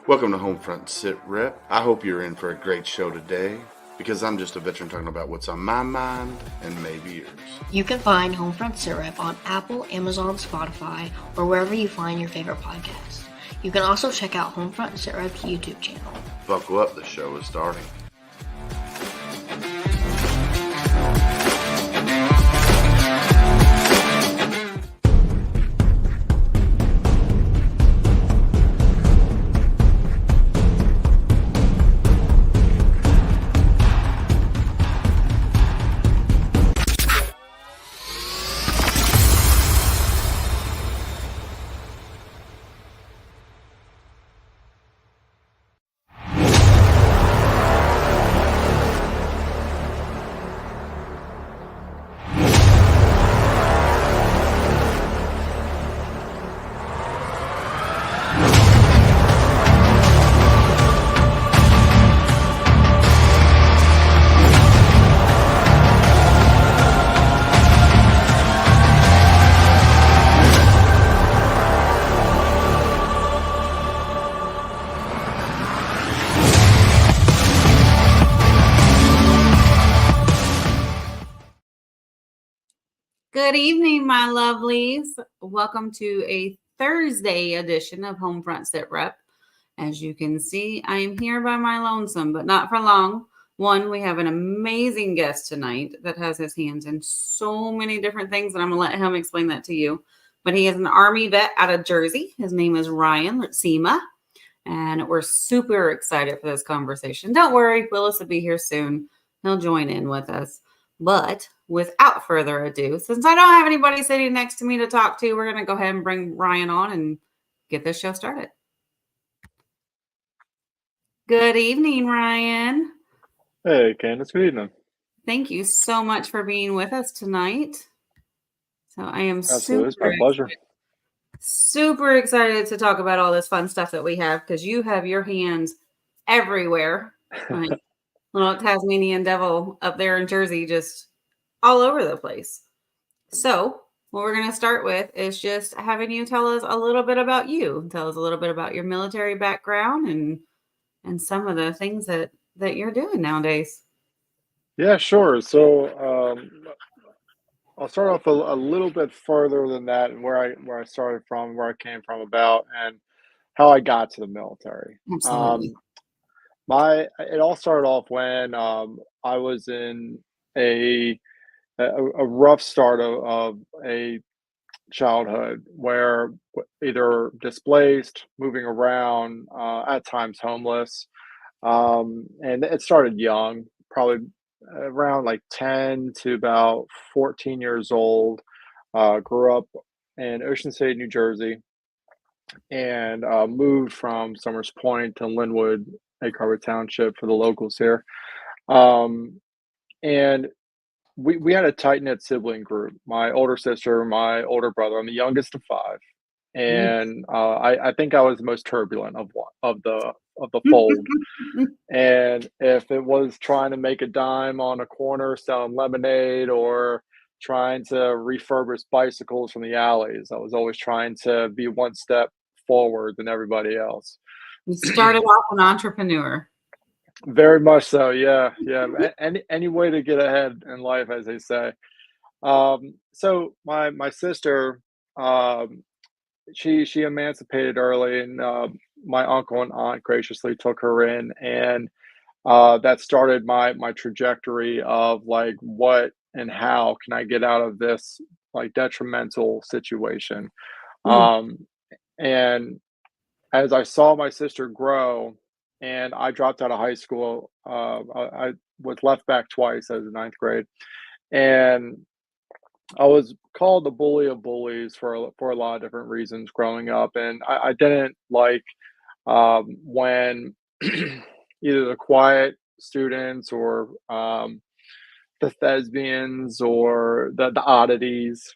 Welcome to HomeFront Sitrep. I hope you're in for a great show today because I'm just a veteran talking about what's on my mind and maybe yours. You can find HomeFront Sitrep on Apple, Amazon, Spotify, or wherever you find your favorite podcasts. You can also check out HomeFront Sitrep's YouTube channel. Buckle up, the show is starting. Good evening, my lovelies. Welcome to a Thursday edition of HomeFront Sitrep. As you can see, I am here by my lonesome, but not for long. One, we have an amazing guest tonight that has his hands in so many different things, and I'm going to let him explain that to you. But he is an Army vet out of Jersey. His name is Ryan Luurtsema, and we're super excited for this conversation. Don't worry, Willis will be here soon. He'll join in with us. But without further ado, since I don't have anybody sitting next to me to talk to, we're going to go ahead and bring Ryan on and get this show started. Good evening, Ryan. Hey, Candace. Good evening. Thank you so much for being with us tonight. So I am Absolutely. It's my pleasure. Super excited to talk about all this fun stuff that we have because you have your hands everywhere. Like little Tasmanian devil up there in Jersey, just all over the place. So what we're going to start with is just having you tell us a little bit about you. Tell us a little bit about your military background and some of the things that you're doing nowadays. Yeah, sure. So I'll start off a little bit further than that and where I started from, where I came from about, and how I got to the military. Absolutely. It all started off when I was in a rough start of a childhood where either displaced, moving around, at times homeless, and it started young, probably around like 10 to about 14 years old. Grew up in Ocean City, New Jersey, and moved from Summers Point to Linwood, Egg Harbor Township for the locals here. Um, and we had a tight knit sibling group. My older sister, my older brother. I'm the youngest of five, and I think I was the most turbulent of the fold. And if it was trying to make a dime on a corner selling lemonade or trying to refurbish bicycles from the alleys, I was always trying to be one step forward than everybody else. You started off an entrepreneur. Very much so, yeah. Any way to get ahead in life, as they say. So my sister, she emancipated early, and my uncle and aunt graciously took her in, and that started my trajectory of like what and how can I get out of this like detrimental situation. Um, and as I saw my sister grow, and I dropped out of high school, I was left back twice as a ninth grade, and I was called the bully of bullies for a lot of different reasons growing up, and I didn't like when either the quiet students or the thespians or the oddities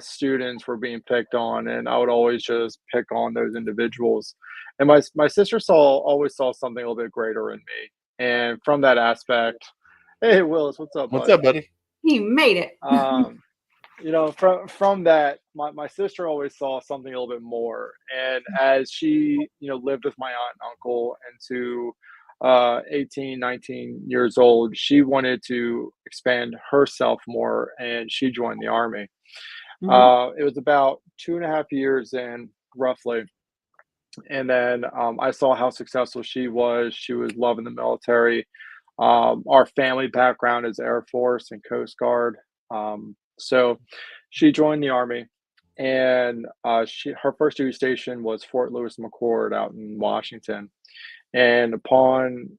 students were being picked on, and I would always just pick on those individuals. And my sister always saw something a little bit greater in me, and from that aspect, hey Willis, what's up, What's bud? up, buddy? He made it. from that, my sister always saw something a little bit more. And as she, lived with my aunt and uncle into 18, 19 years old, she wanted to expand herself more and she joined the Army. Hmm. It was about 2.5 years in, roughly. And then I saw how successful she was. She was loving the military. Our family background is Air Force and Coast Guard. So she joined the Army, and her first duty station was Fort Lewis McChord out in Washington. And upon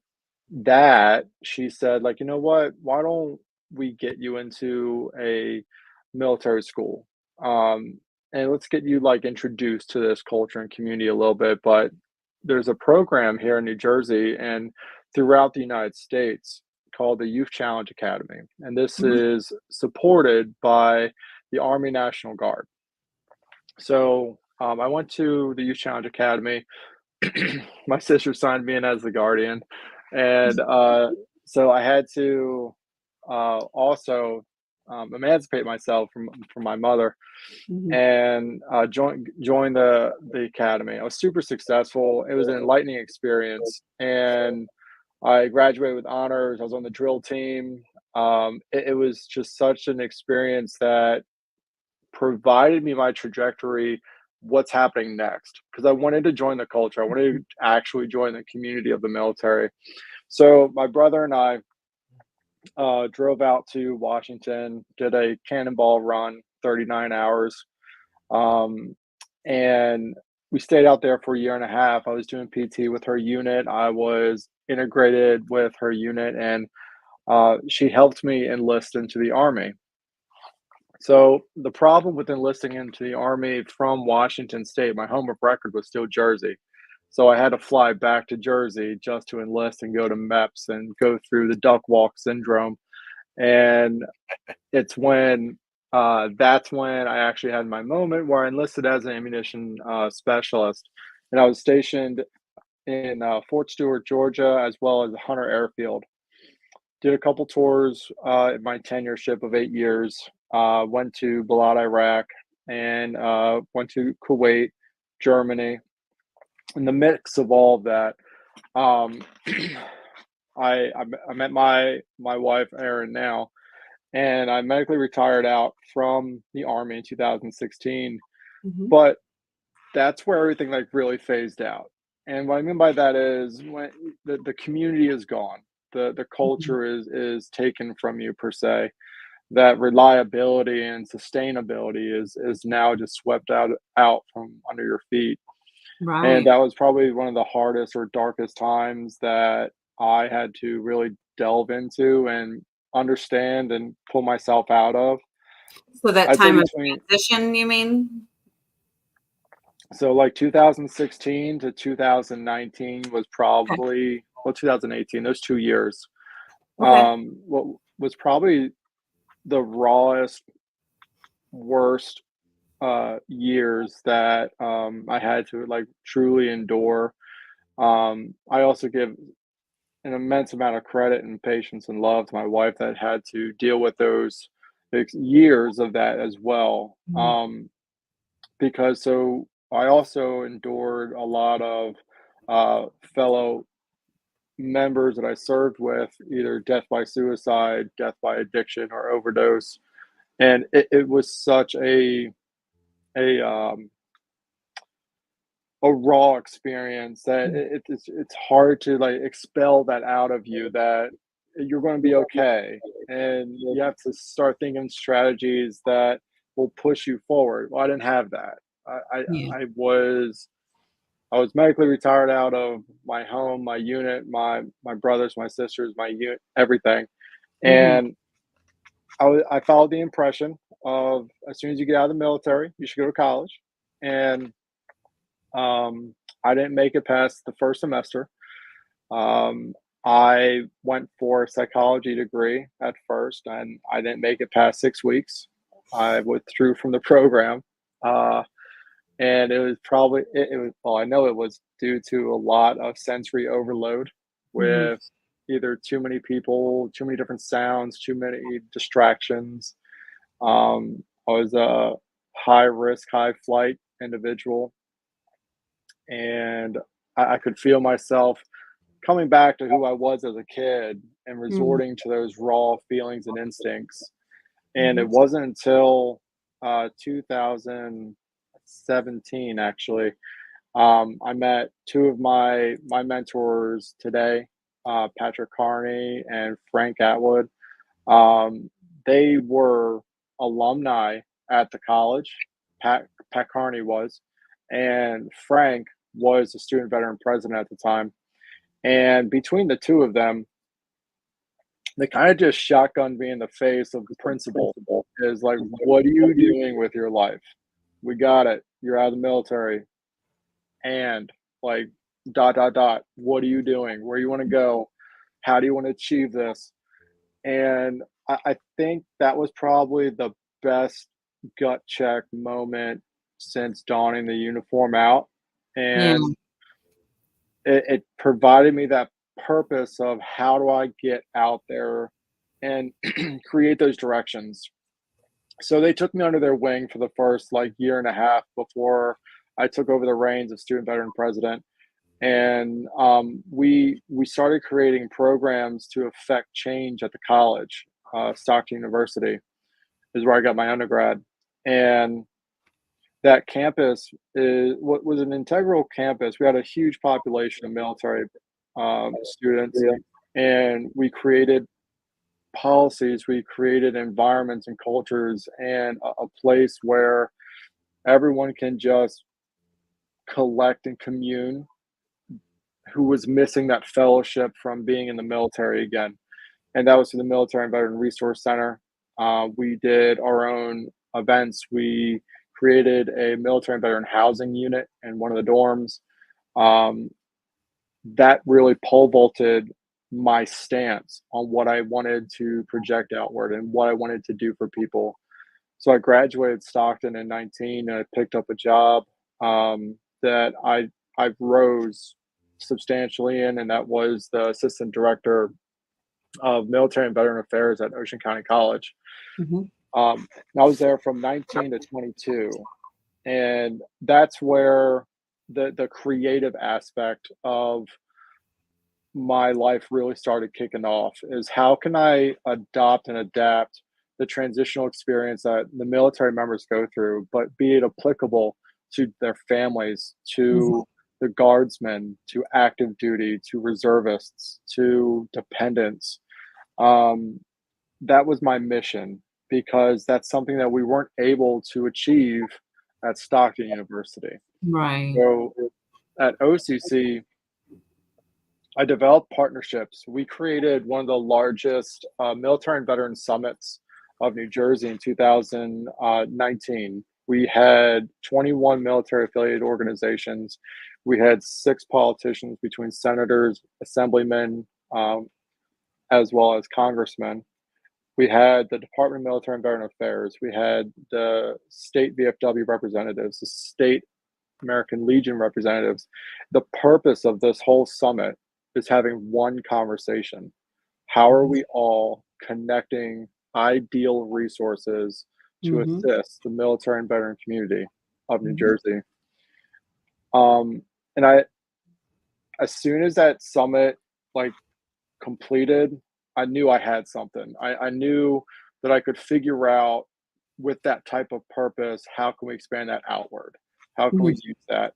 that, she said, like, you know what? Why don't we get you into a military school? And let's get you like introduced to this culture and community a little bit. But there's a program here in New Jersey and throughout the United States called the Youth Challenge Academy. And this Hmm. is supported by the Army National Guard. So I went to the Youth Challenge Academy. My sister signed me in as the guardian, and so I had to also emancipate myself from my mother Hmm. and join the academy. I was super successful. It was an enlightening experience, and I graduated with honors. I was on the drill team. It was just such an experience that provided me my trajectory, what's happening next, because I wanted to join the culture. I wanted to actually join the community of the military. So my brother and I drove out to Washington, did a cannonball run, 39 hours, um, and we stayed out there for a year and a half. I was doing PT with her unit. I was integrated with her unit, and she helped me enlist into the Army. So the problem with enlisting into the Army from Washington State, my home of record was still Jersey. So I had to fly back to Jersey just to enlist and go to MEPS and go through the duck walk syndrome. And it's when that's when I actually had my moment where I enlisted as an ammunition specialist. And I was stationed in Fort Stewart, Georgia, as well as Hunter Airfield. Did a couple tours in my tenureship of 8 years. Went to Balad, Iraq, and went to Kuwait, Germany. In the mix of all of that, um, I met my wife Erin now, and I medically retired out from the Army in 2016. Hmm. But that's where everything like really phased out. And what I mean by that is when the community is gone, the culture is taken from you per se. That reliability and sustainability is now just swept out from under your feet. And Right. that was probably one of the hardest or darkest times that I had to really delve into and understand and pull myself out of. So that I'd say time of between transition, you mean? so like 2016 to 2019 was Okay. probably, well, 2018, those 2 years, Okay. what was probably the rawest, worst years that I had to like truly endure. I also give an immense amount of credit and patience and love to my wife that had to deal with those years of that as well. Mhm. Because so I also endured a lot of fellow members that I served with, either death by suicide, death by addiction, or overdose, and it was such a a raw experience that it's hard to like expel that out of you that you're going to be okay, and you have to start thinking strategies that will push you forward. Well, I didn't have that. I, I, Yeah. I was medically retired out of my home, my unit, my brothers, my sisters, my unit, everything. Mhm. And I followed the impression of as soon as you get out of the military, you should go to college. And I didn't make it past the first semester. Um, I went for a psychology degree at first, and I didn't make it past 6 weeks. I withdrew from the program. Uh, and it was probably it was well, I know it was due to a lot of sensory overload Mhm. with either too many people, too many different sounds, too many distractions. I was a high risk, high flight individual, and I could feel myself coming back to who I was as a kid and Mhm. resorting to those raw feelings and instincts. And it Mhm. wasn't until 2017, actually, I met two of my mentors today, Patrick Carney and Frank Atwood. Um, they were alumni at the college. Pat Carney was, and Frank was the student veteran president at the time. And between the two of them, they kind of just shotgunned me in the face of principle. Is like, what are you doing with your life? We got it. You're out of the military, and like dot dot dot. What are you doing? Where you want to go? How do you want to achieve this? And I think that was probably the best gut check moment since donning the uniform out. Yeah. And it provided me that purpose of how do I get out there and create those directions. So they took me under their wing for the first like year and a half before I took over the reins of student veteran president. And we started creating programs to affect change at the college. Stockton University is where I got my undergrad, and that campus is what was an integral campus. We had a huge population of military students, and we created policies. We created environments and cultures, and a place where everyone can just collect and commune who was missing that fellowship from being in the military again. And that was through the Military and Veteran Resource Center. We did our own events. We created a military and veteran housing unit in one of the dorms. Um, that really pole vaulted my stance on what I wanted to project outward and what I wanted to do for people. So I graduated Stockton in 19, and I picked up a job that I rose substantially in, and that was the assistant director of military and veteran affairs at Ocean County College. Mhm. And I was there from 19 to 22, and that's where the creative aspect of my life really started kicking off. Is how can I adopt and adapt the transitional experience that the military members go through, but be it applicable to their families, Mhm. to the guardsmen, to active duty, to reservists, to dependents. Um, that was my mission because that's something that we weren't able to achieve at Stockton University. Right. So at OCC, I developed partnerships. We created one of the largest military and veteran summits of New Jersey in 2019. We had 21 military affiliated organizations. We had 6 politicians between senators, assemblymen, as well as congressmen. We had the Department of Military and Veteran Affairs. We had the state VFW representatives, the state American Legion representatives. The purpose of this whole summit is having one conversation. How are we all connecting ideal resources to Mhm. assist the military and veteran community of New Mhm. Jersey? And as soon as that summit like completed, I knew I had something. I knew that I could figure out with that type of purpose, how can we expand that outward? How can Mhm. we use that?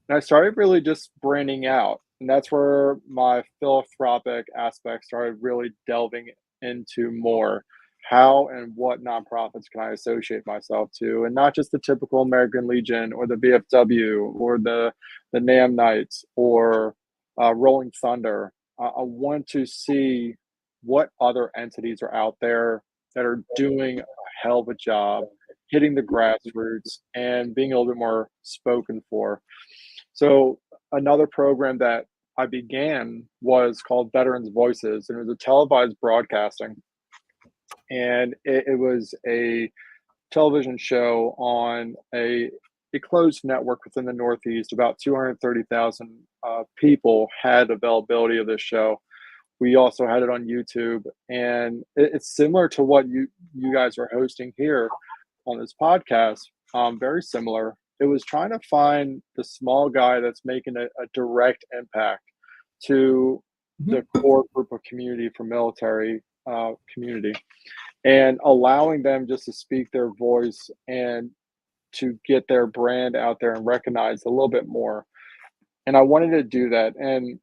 And I started really just branding out. And that's where my philanthropic aspect started really delving into more. How and what nonprofits can I associate myself to? And not just the typical American Legion or the VFW or the NAM Knights or Rolling Thunder. I want to see what other entities are out there that are doing a hell of a job hitting the grassroots and being a little bit more spoken for. So another program that I began was called Veterans Voices, and it was a televised broadcasting, and it was a television show on a closed network within the Northeast. About 230,000 people had availability of this show. We also had it on YouTube, and it's similar to what you guys are hosting here. on this podcast, very similar. It was trying to find the small guy that's making a direct impact to the core group of community for military community, and allowing them just to speak their voice and to get their brand out there and recognized a little bit more. And I wanted to do that, and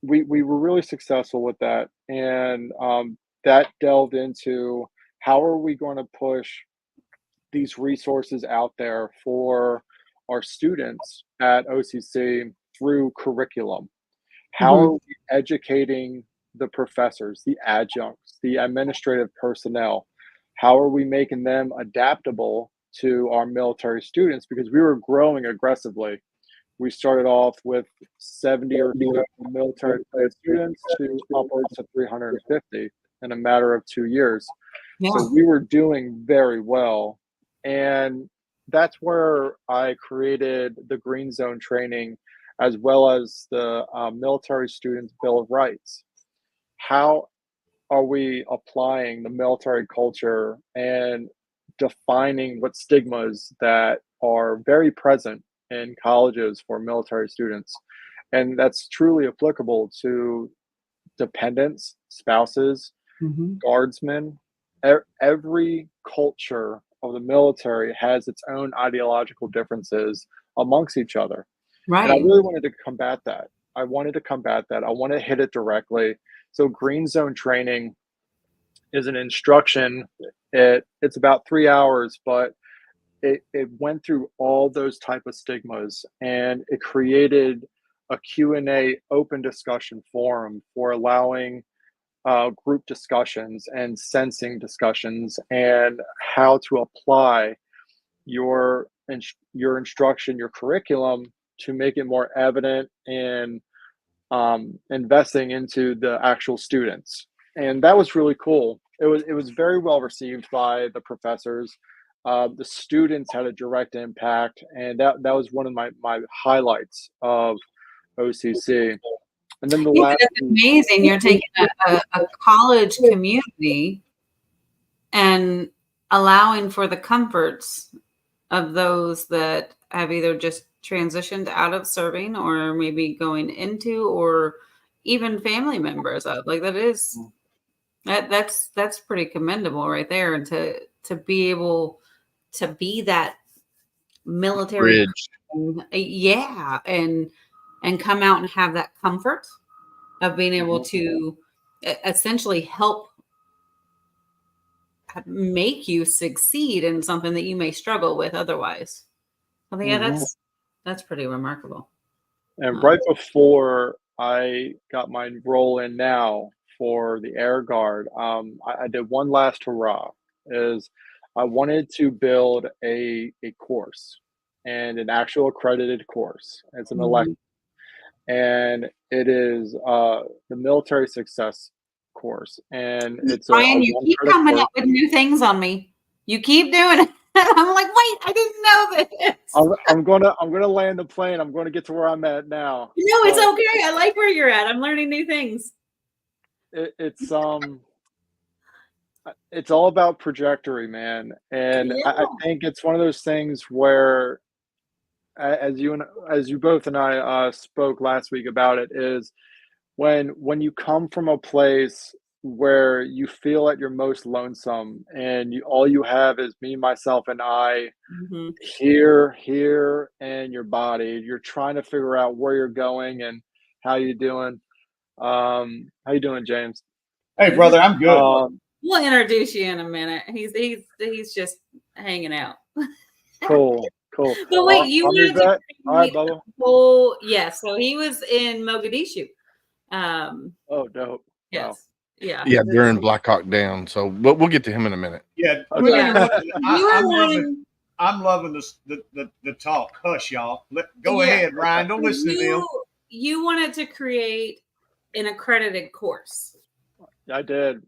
we were really successful with that. And that delved into how are we going to push these resources out there for our students at OCC through curriculum. How are we educating the professors, the adjuncts, the administrative personnel? How are we making them adaptable to our military students? Because we were growing aggressively. We started off with 70 or so military students to upwards of 350 in a matter of 2 years. Yeah. So we were doing very well. And that's where I created the Green Zone training, as well as the Military Students Bill of Rights. How are we applying the military culture and defining what stigmas that are very present in colleges for military students? And that's truly applicable to dependents, spouses, guardsmen. Every culture of the military has its own ideological differences amongst each other. Right. And I really wanted to combat that. I want to hit it directly. So Green Zone training is an instruction. It's about 3 hours, but it went through all those type of stigmas, and it created a Q&A open discussion forum for allowing group discussions and sensing discussions, and how to apply your instruction, your curriculum, to make it more evident and investing into the actual students. And that was really cool. It was very well received by the professors. The students had a direct impact, and that was one of my highlights of OCC. And then that's amazing. You're taking a college community and allowing for the comforts of those that have either just transitioned out of serving, or maybe going into, or even family members of. Like, that's pretty commendable right there. And to be able to be that military Bridge. yeah, and come out and have that comfort of being able to essentially help make you succeed in something that you may struggle with otherwise. I think that's pretty remarkable. And right before I got my role in now for the Air Guard, I did one last hurrah. Is I wanted to build a course, and an actual accredited course. It's an elective, and it is the military success course. And it's Brian, you keep coming up with new things on me. You keep doing it. I'm like, wait, I didn't know this. I'm gonna land the plane. I'm going to get to where I'm at now. No, it's okay. I like where you're at. I'm learning new things. It's all about trajectory, man. And I think it's one of those things where, as you both and I spoke last week about it, is when you come from a place where you feel at your most lonesome, and all you have is me, myself, and I, here, and your body. You're trying to figure out where you're going and how you doing. How you doing, James? Hey, brother, I'm good. We'll introduce you in a minute. He's just hanging out. Cool. But wait, you wanted to all right, Bubba. So he was in Mogadishu. Oh, dope. Yes. Wow. Yeah, they're in Black Hawk Down. So we'll get to him in a minute. Yeah. Okay. I'm loving the talk. Hush, y'all. Go ahead, Ryan. Don't listen to them. You wanted to create an accredited course. I did.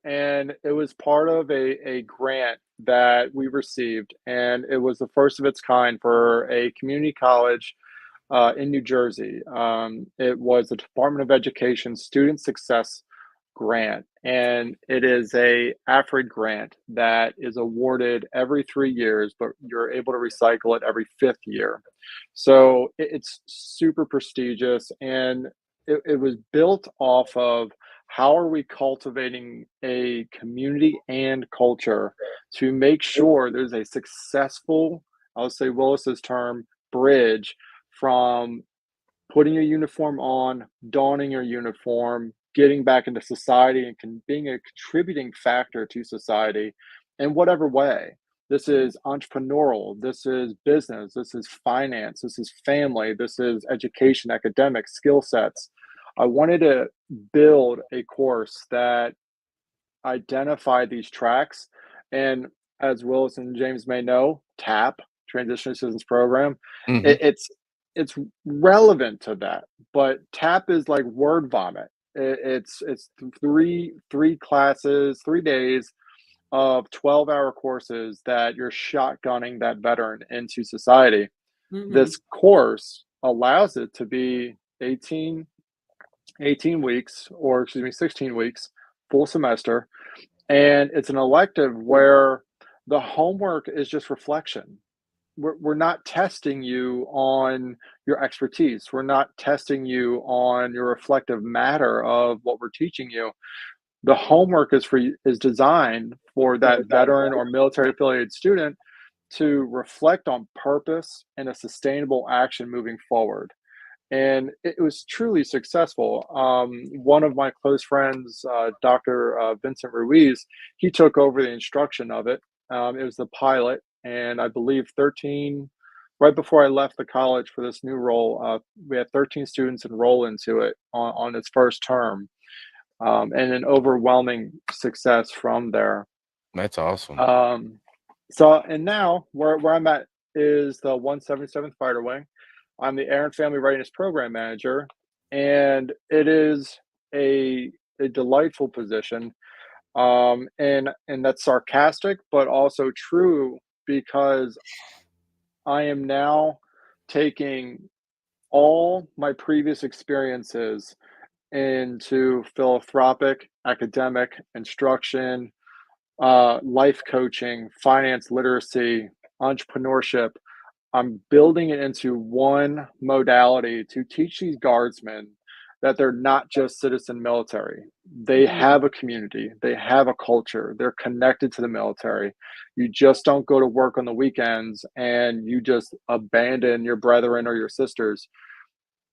And it was part of a grant that we received. And it was the first of its kind for a community college in New Jersey. It was the Department of Education Student Success grant, and it is a AFRID grant that is awarded every 3 years, but you're able to recycle it every fifth year. So it's super prestigious, and it was built off of how are we cultivating a community and culture to make sure there's a successful, I'll say Willis's term, bridge from putting your uniform on, donning your uniform, getting back into society, and being a contributing factor to society in whatever way. This is entrepreneurial, this is business, this is finance, this is family, this is education, academic skill sets. I wanted to build a course that identified these tracks. And as Willis and James may know, TAP, Transition Assistance Program, Mhm. it's relevant to that. But TAP is like word vomit. It's three classes, 3 days of 12-hour courses that you're shotgunning that veteran into society. Mm-hmm. This course allows it to be 18 weeks, or excuse me, 16 weeks, full semester. And it's an elective where the homework is just reflection. We're not testing you on your expertise. We're not testing you on your reflective matter of what we're teaching you. The homework is designed for that veteran or military affiliated student to reflect on purpose and a sustainable action moving forward. And it was truly successful. One of my close friends, Dr. Vincent Ruiz, he took over the instruction of it. It was the pilot, and I believe 13, right before I left the college for this new role, we had 13 students enroll into it on its first term, and an overwhelming success from there. That's awesome. And now where I'm at is the 177th Fighter Wing. I'm the Air and Family Readiness Program Manager, and it is a delightful position. And that's sarcastic, but also true, because I am now taking all my previous experiences into philanthropic, academic, instruction, life coaching, finance literacy, entrepreneurship. I'm building it into one modality to teach these guardsmen that they're not just citizen military. They have a community, they have a culture, they're connected to the military. You just don't go to work on the weekends and you just abandon your brethren or your sisters.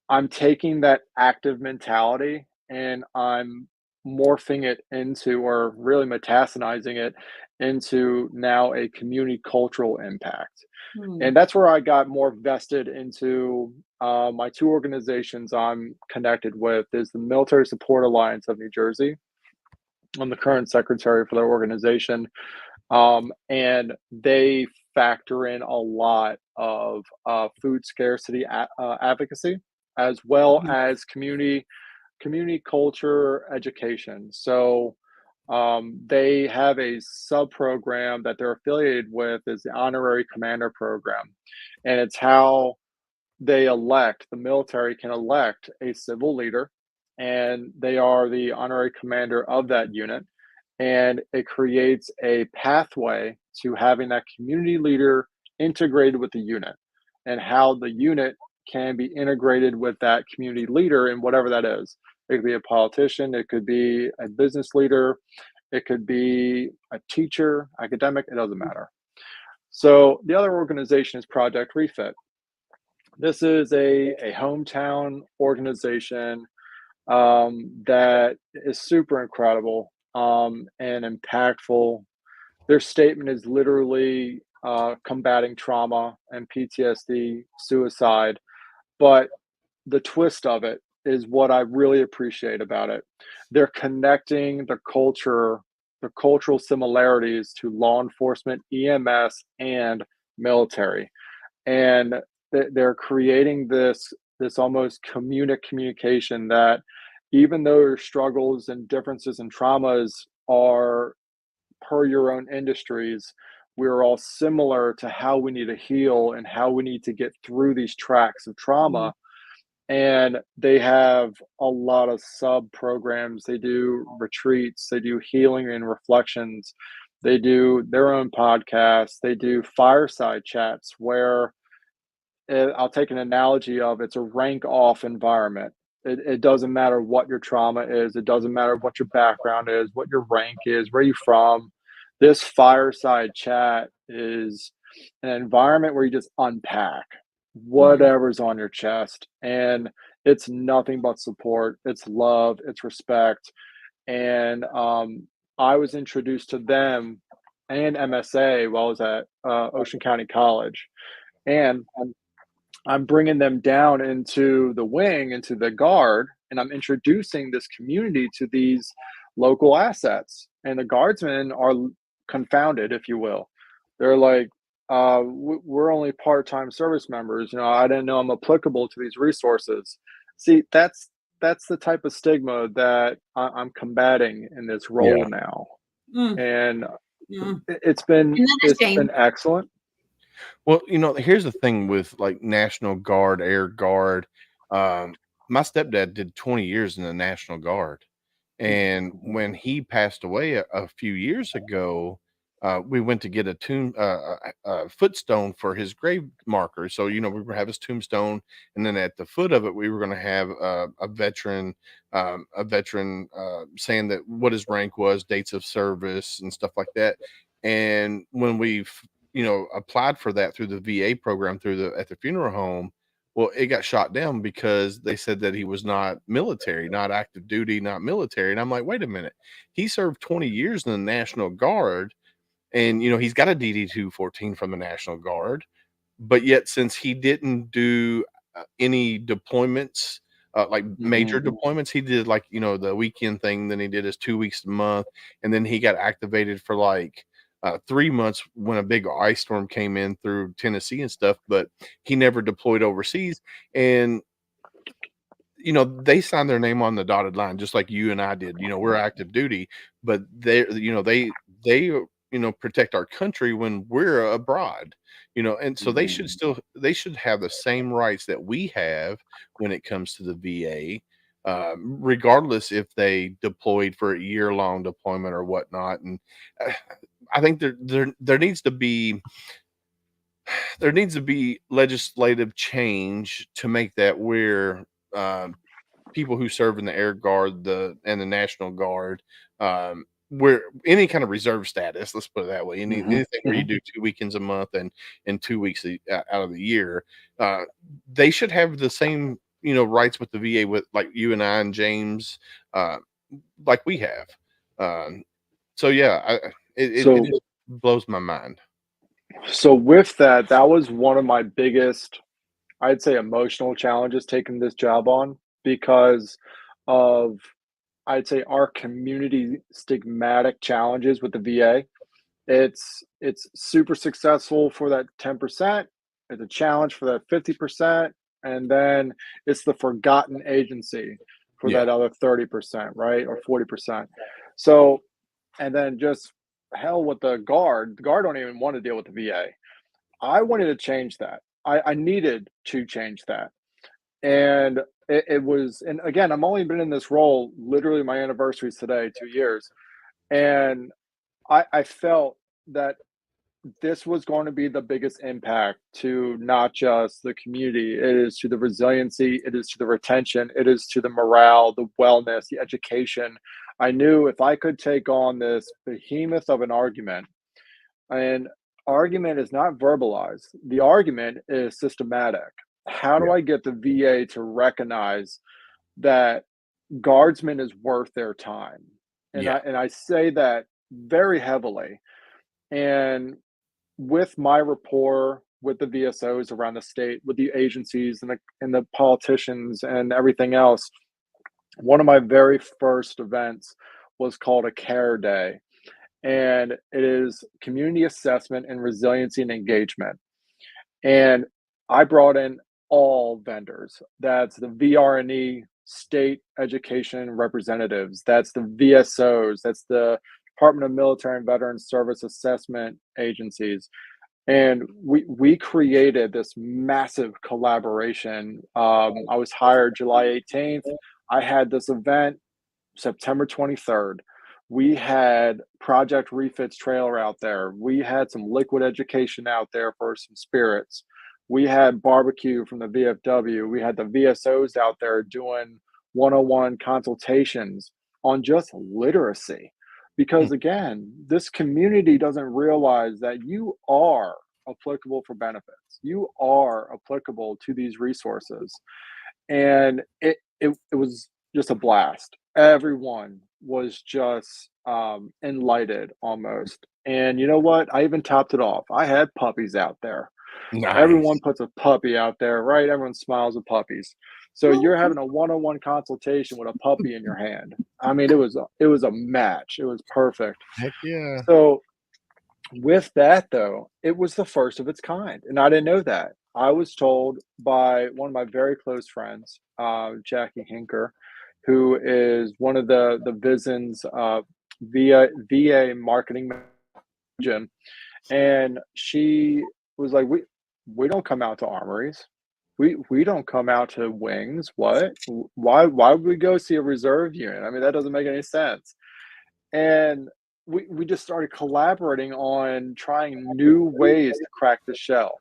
I'm taking that active mentality and I'm morphing it into, or really metastasizing it into, now a community cultural impact. And that's where I got more vested into my two organizations I'm connected with is the Military Support Alliance of New Jersey. I'm the current secretary for their organization. And they factor in a lot of food scarcity advocacy, as well as community culture education. So they have a sub program that they're affiliated with, is the Honorary Commander Program. And it's how the military can elect a civil leader, and they are the honorary commander of that unit. And it creates a pathway to having that community leader integrated with the unit, and how the unit can be integrated with that community leader, and whatever that is. It could be a politician, it could be a business leader, it could be a teacher, academic, it doesn't matter. So the other organization is Project Refit. This is a hometown organization that is super incredible and impactful. Their statement is literally combating trauma and PTSD, suicide. But the twist of it is what I really appreciate about it. They're connecting the cultural similarities to law enforcement, EMS, and military. And they're creating this almost communication that, even though your struggles and differences and traumas are per your own industries, we're all similar to how we need to heal and how we need to get through these tracks of trauma. and they have a lot of sub programs. They do retreats, they do healing and reflections, they do their own podcasts, they do fireside chats where I'll take an analogy of it's a rank off environment. It doesn't matter what your trauma is, it doesn't matter what your background is, what your rank is, where you from. This fireside chat is an environment where you just unpack whatever's on your chest, and it's nothing but support, it's love, it's respect. And I was introduced to them and MSA while I was at Ocean County College, and I'm bringing them down into the wing, into the guard, and I'm introducing this community to these local assets. And the guardsmen are confounded, if you will. They're like, we're only part-time service members. I didn't know I'm applicable to these resources. See, that's the type of stigma that I'm combating in this role now. And it's been excellent. Well, here's the thing with like National Guard, Air Guard. My stepdad did 20 years in the National Guard. And when he passed away a few years ago, we went to get a footstone for his grave marker. So, we were have his tombstone, and then at the foot of it, we were going to have a veteran saying that what his rank was, dates of service, and stuff like that. And when we applied for that through the VA program at the funeral home, well, it got shot down because they said that he was not military, not active duty, not military. And I'm like, wait a minute. He served 20 years in the National Guard, and he's got a DD-214 from the National Guard, but yet since he didn't do any deployments, like major deployments, he did like the weekend thing. Then he did his 2 weeks a month, and then he got activated for like 3 months when a big ice storm came in through Tennessee and stuff, but he never deployed overseas. And, they signed their name on the dotted line, just like you and I did. We're active duty, but they protect our country when we're abroad, and so they should have the same rights that we have when it comes to the VA, regardless if they deployed for a year-long deployment or whatnot. And I think there needs to be legislative change to make that where people who serve in the Air Guard and the National Guard, where any kind of reserve status, let's put it that way, anything where you do 2 weekends a month and 2 weeks out of the year, they should have the same rights with the VA, with like you and I and James, like we have. So yeah, it just blows my mind. So with that was one of my biggest, I'd say, emotional challenges taking this job on, because of, I'd say, our community stigmatic challenges with the VA. It's super successful for that 10%. It's a challenge for that 50%. And then it's the forgotten agency for that other 30%, right? Or 40%. So, and then just hell with the Guard. The Guard don't even want to deal with the VA. I wanted to change that. I needed to change that. And it was, and again, I'm only been in this role, literally my anniversary is today, 2 years. And I felt that this was going to be the biggest impact to not just the community. It is to the resiliency, it is to the retention, it is to the morale, the wellness, the education. I knew if I could take on this behemoth of an argument, and argument is not verbalized, the argument is systematic. How do I get the VA to recognize that guardsmen is worth their time? And I say that very heavily. And with my rapport with the VSOs around the state, with the agencies and the politicians and everything else, one of my very first events was called a CARE Day. And it is community assessment and resiliency and engagement. And I brought in all vendors. That's the VRNE state education representatives. That's the VSOs. That's the Department of Military and Veterans Service assessment agencies. And we created this massive collaboration. I was hired July 18th. I had this event September 23rd. We had Project Refits trailer out there. We had some liquid education out there for some spirits. We had barbecue from the VFW. We had the VSOs out there doing one-on-one consultations on just literacy. Because again, this community doesn't realize that you are applicable for benefits. You are applicable to these resources. And it was just a blast. Everyone was just enlightened almost. And you know what? I even topped it off. I had puppies out there. Nice. Everyone puts a puppy out there, right? Everyone smiles at puppies. So you're having a one-on-one consultation with a puppy in your hand. I mean, it was a match. It was perfect. Heck yeah. So with that though, it was the first of its kind, and I didn't know that. I was told by one of my very close friends, Jackie Hinker, who is one of the VISN's VA marketing manager, and she was like, "We don't come out to armories. We don't come out to wings. What? Why would we go see a reserve unit? I mean, that doesn't make any sense." And we just started collaborating on trying new ways to crack the shell.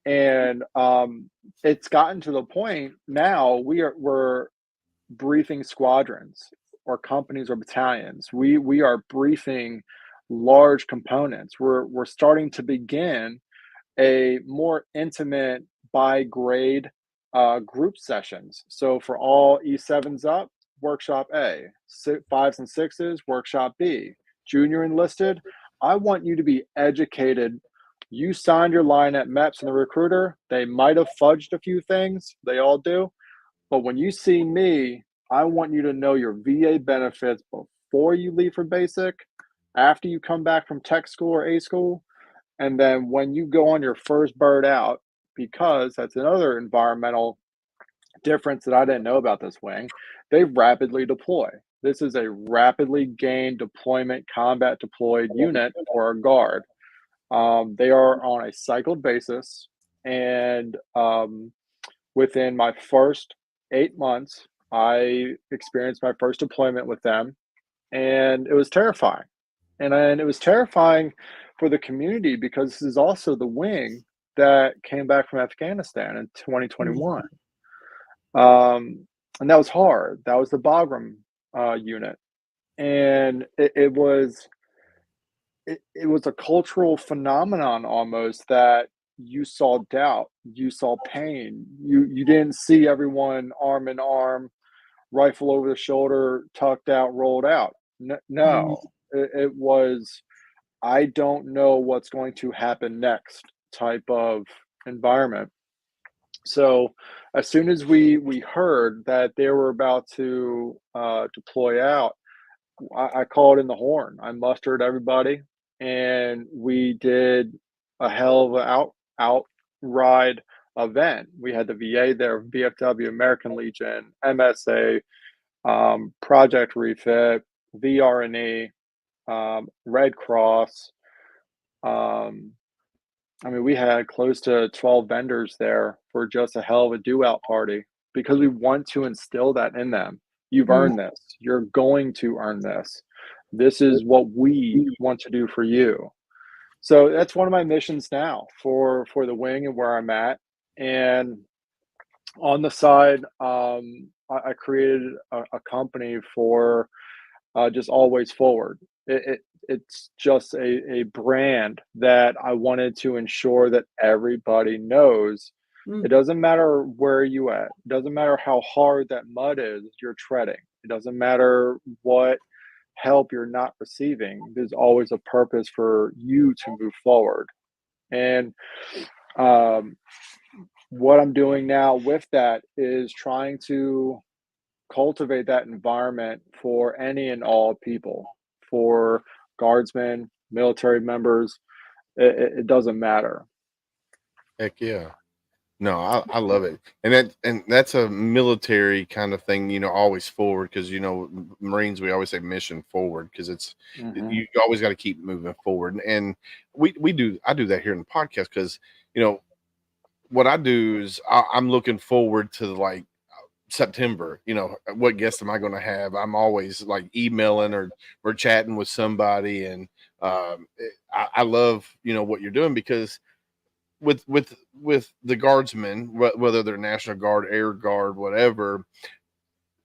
And it's gotten to the point now we're briefing squadrons or companies or battalions. We are briefing large components. We're starting to begin a more intimate by grade group sessions. So for all E7s up, workshop A, 5s and 6s, workshop B, junior enlisted, I want you to be educated. You signed your line at MEPS and the recruiter. They might have fudged a few things. They all do. But when you see me, I want you to know your VA benefits before you leave for basic, after you come back from tech school or A school, and then when you go on your first bird out, because that's another environmental difference that I didn't know about this wing. They rapidly deploy. This is a rapidly gained deployment combat deployed unit or a guard. They are on a cycled basis, and within my first 8 months, I experienced my first deployment with them, and it was terrifying. And it was terrifying for the community because this is also the wing that came back from Afghanistan in 2021. And that was hard. That was the Bagram unit. And it was a cultural phenomenon almost that you saw doubt, you saw pain. You didn't see everyone arm in arm, rifle over the shoulder, tucked out, rolled out. No, it was, I don't know what's going to happen next type of environment. So as soon as we heard that they were about to deploy out, I called in the horn. I mustered everybody, and we did a hell of an out ride event. We had the VA there, VFW, American Legion, MSA, Project Refit, VRNE, Red Cross. I mean, we had close to 12 vendors there for just a hell of a do-out party because we want to instill that in them. You've earned this. You're going to earn this. This is what we want to do for you. So that's one of my missions now for the wing and where I'm at. And on the side, I created a company for just always forward. It's just a brand that I wanted to ensure that everybody knows. It doesn't matter where you at. It doesn't matter how hard that mud is you're treading. It doesn't matter what help you're not receiving. There's always a purpose for you to move forward. And what I'm doing now with that is trying to cultivate that environment for any and all people, for guardsmen, military members. It doesn't matter. Heck yeah. No, I love it, and that's a military kind of thing, always forward, because Marines, we always say mission forward, because it's Hmm. you always got to keep moving forward, and I do that here in the podcast, because what I do is I'm looking forward to like September. What guest am I going to have? I'm always like emailing or chatting with somebody, and I love what you're doing, because with the guardsmen, whether they're National Guard, Air Guard, whatever,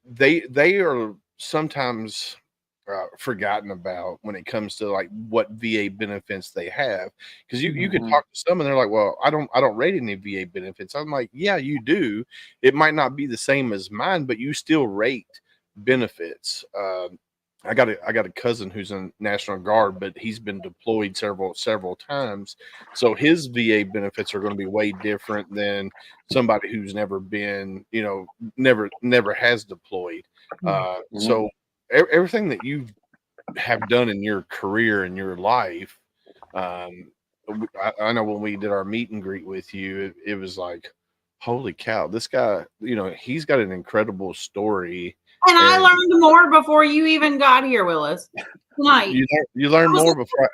they are sometimes forgotten about when it comes to like what VA benefits they have. Because you could Hmm. talk to some and they're like, well, I don't rate any VA benefits. I'm like, yeah, you do. It might not be the same as mine, but you still rate benefits. I got a cousin who's in National Guard, but he's been deployed several times. So his VA benefits are going to be way different than somebody who's never been, never has deployed. Hmm. So everything that you have done in your career and your life, um, I know when we did our meet and greet with you, it was like, holy cow, this guy, he's got an incredible story. And I And learned more before you even got here, Willis. Tonight. you learn I was more like, before.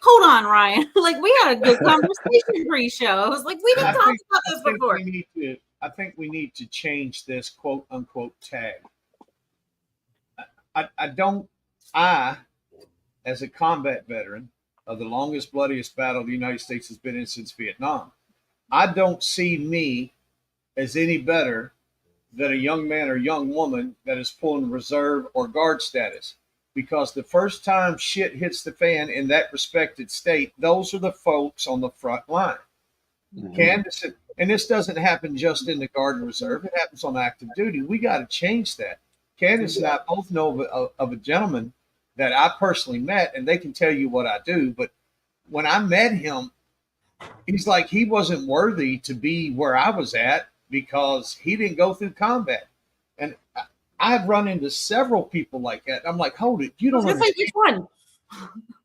hold on, Ryan. Like, we had a good conversation pre-show. I was like, we didn't I talk think about I this think before. we need to change this quote unquote tag. I don't I as a combat veteran of the longest, bloodiest battle the United States has been in since Vietnam, I don't see me as any better than a young man or young woman that is pulling reserve or guard status. Because the first time shit hits the fan in that respected state, those are the folks on the front line. Hmm. Candace, and this doesn't happen just in the Guard and Reserve, it happens on active duty. We got to change that. Candace and I both know of a gentleman that I personally met, and they can tell you what I do. But when I met him, he's like, he wasn't worthy to be where I was at because he didn't go through combat. And I've run into several people like that. I'm like, hold it, you I was don't going to say, which understand.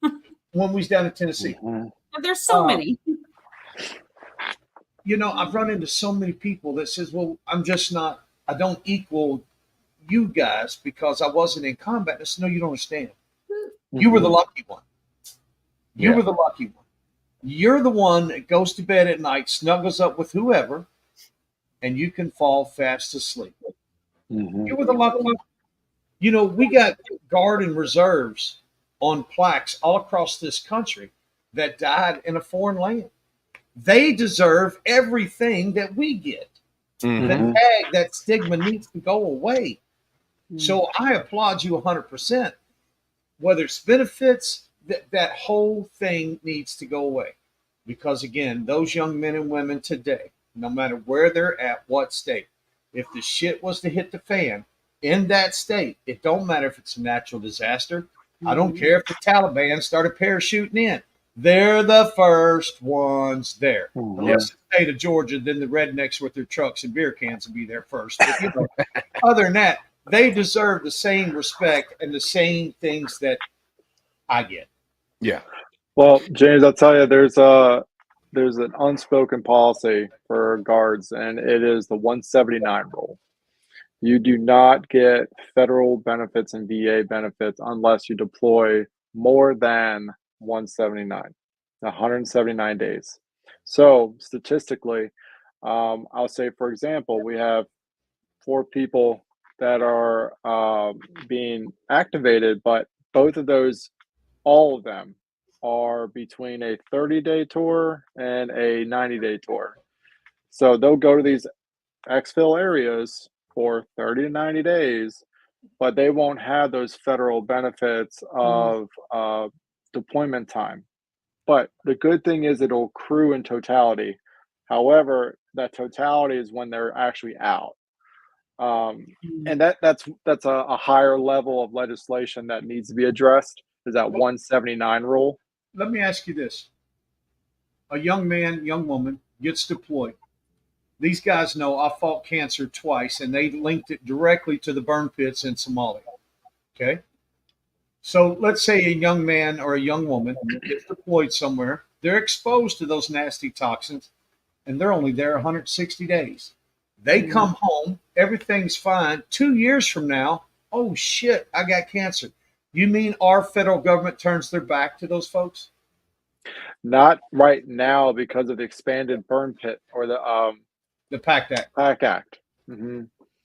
one? When we was down in Tennessee, Hmm. There's so many. I've run into so many people that says, well, I'm just not, I don't equal you guys because I wasn't in combat. I said, no, you don't understand. You were the Hmm. lucky one. You Yeah. were the lucky one. You're the one that goes to bed at night, snuggles up with whoever, and you can fall fast asleep. Hmm. You were the lucky one. We got guard and reserves on plaques all across this country that died in a foreign land. They deserve everything that we get. The Hmm. Hmm. tag, that stigma needs to go away. So I applaud you 100%. Whether it's benefits, that whole thing needs to go away. Because again, those young men and women today, no matter where they're at, what state, if the shit was to hit the fan in that state, it don't matter if it's a natural disaster. I don't care if the Taliban started parachuting in. They're the first ones there. Yep. Unless the state of Georgia, then the rednecks with their trucks and beer cans will be there first. But other than that, they deserve the same respect and the same things that I get. Yeah. Well, James, I'll tell you, there's an unspoken policy for guards, and it is the 179 rule. You do not get federal benefits and VA benefits unless you deploy more than 179, 179 days. So statistically, I'll say, for example, we have 4 people that are being activated, but both of those, all of them, are between a 30-day tour and a 90-day tour. So they'll go to these exfil areas for 30 to 90 days, but they won't have those federal benefits of deployment time. But the good thing is it'll accrue in totality. However, that totality is when they're actually out. And that's a higher level of legislation that needs to be addressed. Is that 179 rule? Let me ask you this. A young man, young woman gets deployed. These guys know I fought cancer twice, and they linked it directly to the burn pits in Somalia. Okay. So let's say a young man or a young woman gets deployed somewhere. They're exposed to those nasty toxins, and they're only there 160 days. They come home, everything's fine. 2 years from now, oh shit, I got cancer. You mean our federal government turns their back to those folks? Not right now because of the expanded burn pit or the PACT Act. PAC Act. Mm-hmm.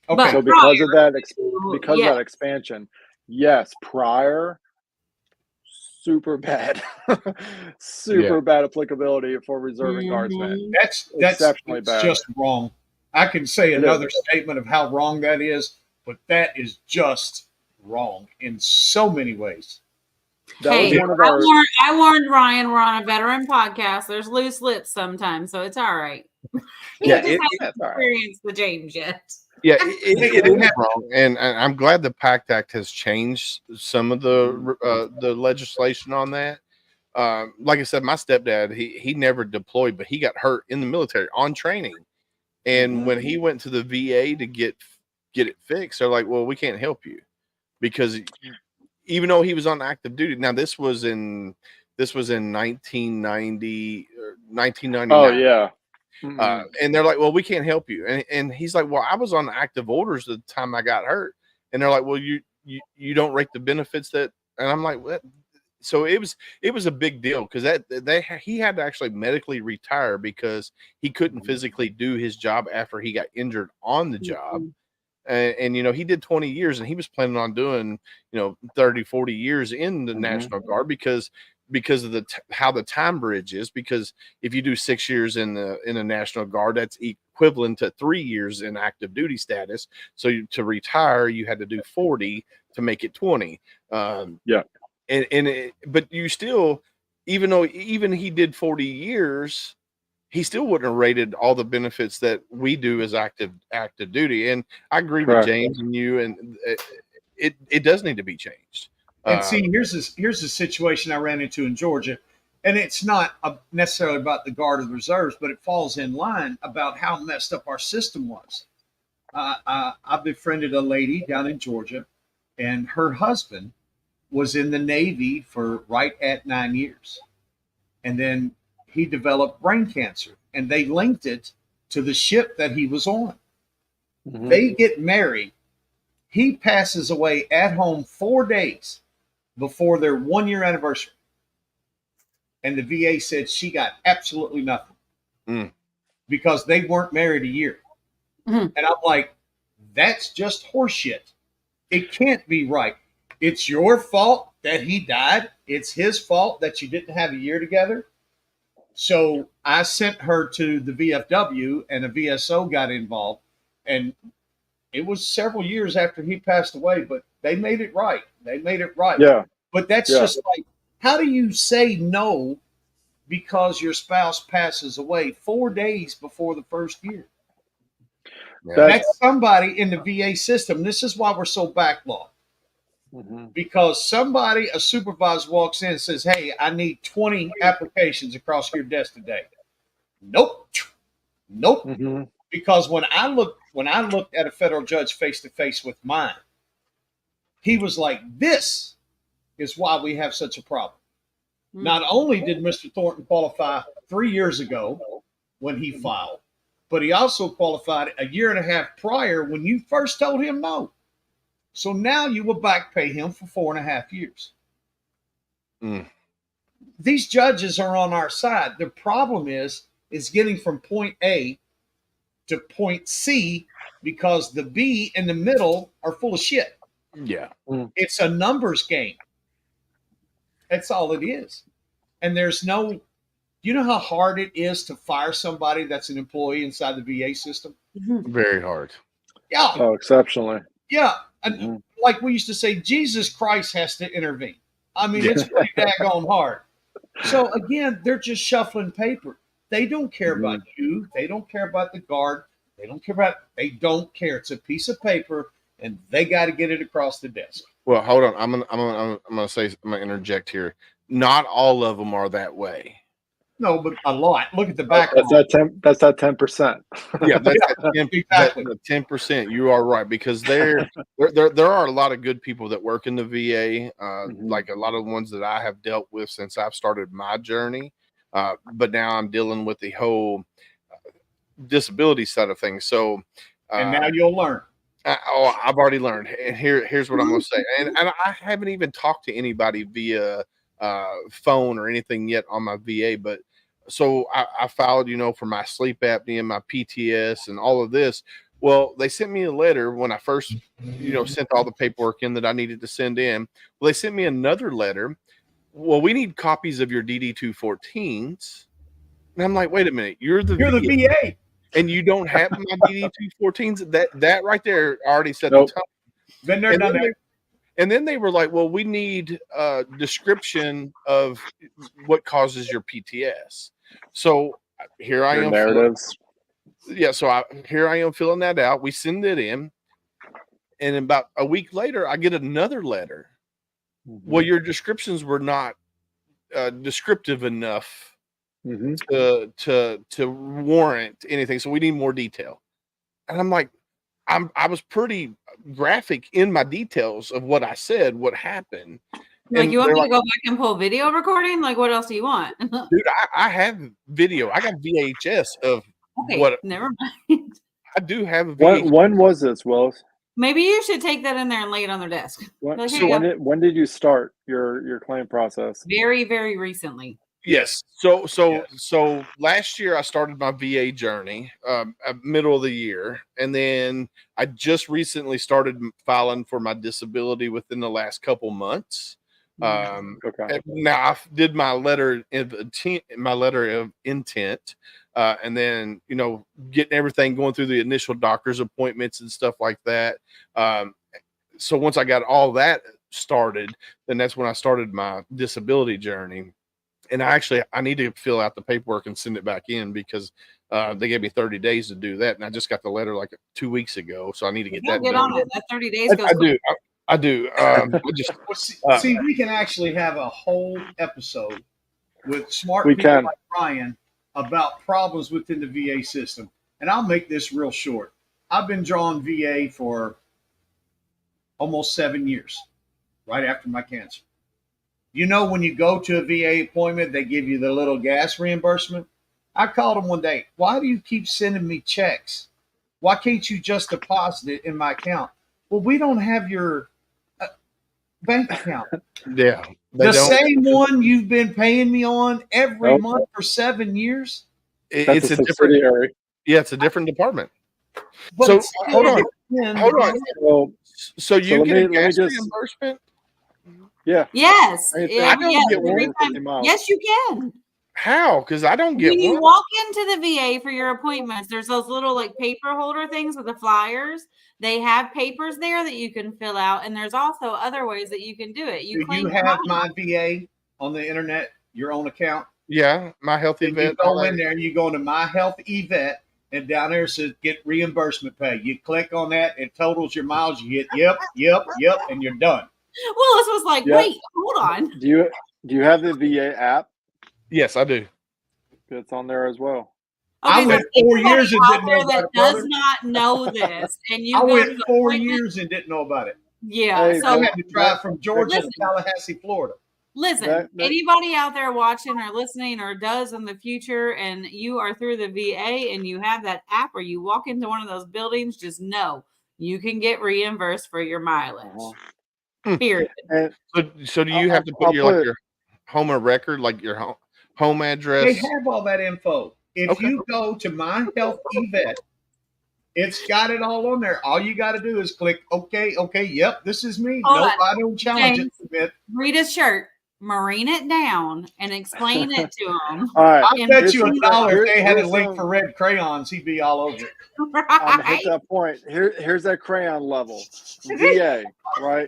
Okay. So because of that, yeah. of that expansion, yes, prior, super bad, super bad applicability for reserve and guardsmen. That's exceptionally bad. Just wrong. I can say It another is. statement of how wrong that is, but that is just wrong in so many ways. That Hey, was one of our. I warned Ryan we're on a veteran podcast. There's loose lips sometimes, so it's all right. He Yeah, just that's hasn't all right. experienced the James yet. Yeah, it is wrong, and I'm glad the PACT Act has changed some of the legislation on that. Like I said, my stepdad he never deployed, but he got hurt in the military on training, and when he went to the VA to get it fixed, they're like, "Well, we can't help you because even though he was on active duty." Now this was in 1990 or 1999. Oh yeah. And they're like, "Well, we can't help you." And he's like, "Well, I was on active orders at the time I got hurt." And they're like, "Well, you don't rate the benefits that." And I'm like, "What?" So it was a big deal because he had to actually medically retire because he couldn't physically do his job after he got injured on the job. And he did 20 years and he was planning on doing 30, 40 years in the National Guard because of how the time bridge is, because if you do 6 years in the National Guard, that's equivalent to 3 years in active duty status. So to retire, you had to do 40 to make it 20. But you still, even he did 40 years, he still wouldn't have rated all the benefits that we do as active duty. And I agree with James and you, and it does need to be changed. And see, here's the situation I ran into in Georgia, and it's not necessarily about the Guard or the Reserves, but it falls in line about how messed up our system was. I befriended a lady down in Georgia, and her husband was in the Navy for right at 9 years, and then he developed brain cancer, and they linked it to the ship that he was on. They get married. He passes away at home 4 days before their 1 year anniversary. And the VA said she got absolutely nothing because they weren't married a year. And I'm like, that's just horseshit. It can't be right. It's your fault that he died. It's his fault that you didn't have a year together. So I sent her to the VFW, and a VSO got involved. And it was several years after he passed away, but they made it right. Yeah. But that's just like, how do you say no because your spouse passes away 4 days before the first year? That's somebody in the VA system. This is why we're so backlogged. Because a supervisor walks in and says, "Hey, I need 20 applications across your desk today." Nope. Because when I looked at a federal judge face to face with mine, he was like, "This is why we have such a problem." Not only did Mr. Thornton qualify 3 years ago when he filed, but he also qualified a year and a half prior when you first told him no. So now you will back pay him for 4.5 years. These judges are on our side. The problem is getting from point A to point C because the B in the middle are full of shit. Yeah. It's a numbers game. That's all it is. And you know how hard it is to fire somebody that's an employee inside the VA system? Very hard. Yeah. Oh, exceptionally. Yeah. And like we used to say, Jesus Christ has to intervene. I mean, it's pretty daggone hard. So again, they're just shuffling paper. They don't care about you. They don't care about the Guard. They don't care. It's a piece of paper, and they got to get it across the desk. Well, hold on. I'm gonna interject here. Not all of them are that way. No, but a lot. Look at the back. That's that 10%. Yeah, that's exactly. the 10%. You are right, because there are a lot of good people that work in the VA, like a lot of the ones that I have dealt with since I've started my journey. But now I'm dealing with the whole disability side of things. So, And now you'll learn. I've already learned. And here's what I'm going to say. And I haven't even talked to anybody via phone or anything yet on my VA. But so I filed, for my sleep apnea and my PTS and all of this. Well, they sent me a letter when I first, sent all the paperwork in that I needed to send in. Well, they sent me another letter. Well, we need copies of your DD-214s. And I'm like, wait a minute, you're the VA. And you don't have my DD-214s. That right there already set Nope. the tone. Been there, done that. And then they were like, well, we need a description of what causes your PTS. So here I Your am. narratives. Here I am filling that out. We send it in. And about a week later, I get another letter. Mm-hmm. Well, your descriptions were not descriptive enough Mm-hmm. to warrant anything. So we need more detail. And I'm like, I was pretty graphic in my details of what I said, what happened. Like, And you want they're me like, to go back and pull video recording? Like, what else do you want? dude, I have video. I got VHS of Okay, what never mind. I do have a VHS. When was this, Willis? Maybe you should take that in there and lay it on their desk. When, Like, here so you go. when did you start your claim process? Very, very recently. Yes. So last year I started my VA journey, middle of the year, and then I just recently started filing for my disability within the last couple months. Okay. Now I did my letter of intent, and then getting everything going through the initial doctor's appointments and stuff like that. So once I got all that started, then that's when I started my disability journey. And I need to fill out the paperwork and send it back in because they gave me 30 days to do that. And I just got the letter like 2 weeks ago. So I need to get that Get done. on it. That 30 days goes I do. I do. See, we can actually have a whole episode with smart We people can. like Ryan about problems within the VA system. And I'll make this real short. I've been drawing VA for almost 7 years, right after my cancer. When you go to a VA appointment, they give you the little gas reimbursement. I called them one day. Why do you keep sending me checks? Why can't you just deposit it in my account? Well, we don't have your bank account. Yeah. The same one you've been paying me on every Nope. month for 7 years. That's It's a a different. subsidiary. Yeah, it's a different department. But So it's still hold on. within Hold the on. VA. So you let get me a gas just- reimbursement? Yeah. Yes. I Yes, don't get every one time- 50 miles. Yes, you can. How? Because I don't get When you one. walk into the VA for your appointments, there's those little like paper holder things with the flyers. They have papers there that you can fill out, and there's also other ways that you can do it. Do You you have my VA on the internet, your own account? Yeah, my healthy Then you vet. go in there, you go into My Health eVet, and down there it says get reimbursement pay. You click on that, it totals your miles. You hit yep, and you're done. Willis was like, Yep. wait, hold on. Do you have the VA app? Yes, I do. It's on there as well. I Okay, went so 4 anybody years and out didn't know there about that it, does brother. not know this, and you I go to went the 4 appointment- years and didn't know about it. Yeah. Hey, So I had to drive from Georgia Listen. to Tallahassee, Florida. listen, that- anybody out there watching or listening or does in the future, and you are through the VA and you have that app, or you walk into one of those buildings, just know you can get reimbursed for your mileage. Uh-huh. Period. And So do you have to put I'll your put- your home of record, like your home address? They have all that info. If Okay. you go to My Health eVet, it's got it all on there. All you got to do is click OK, yep, this is me. Hold Nope, on. I don't challenge James. it. Submit. Read his shirt, marine it down, and explain it to him. all right, I bet Here's you some- $1 if they had a here's link some- for red crayons, he'd be all over it. Right? hit that point. Here's that crayon level. VA, right?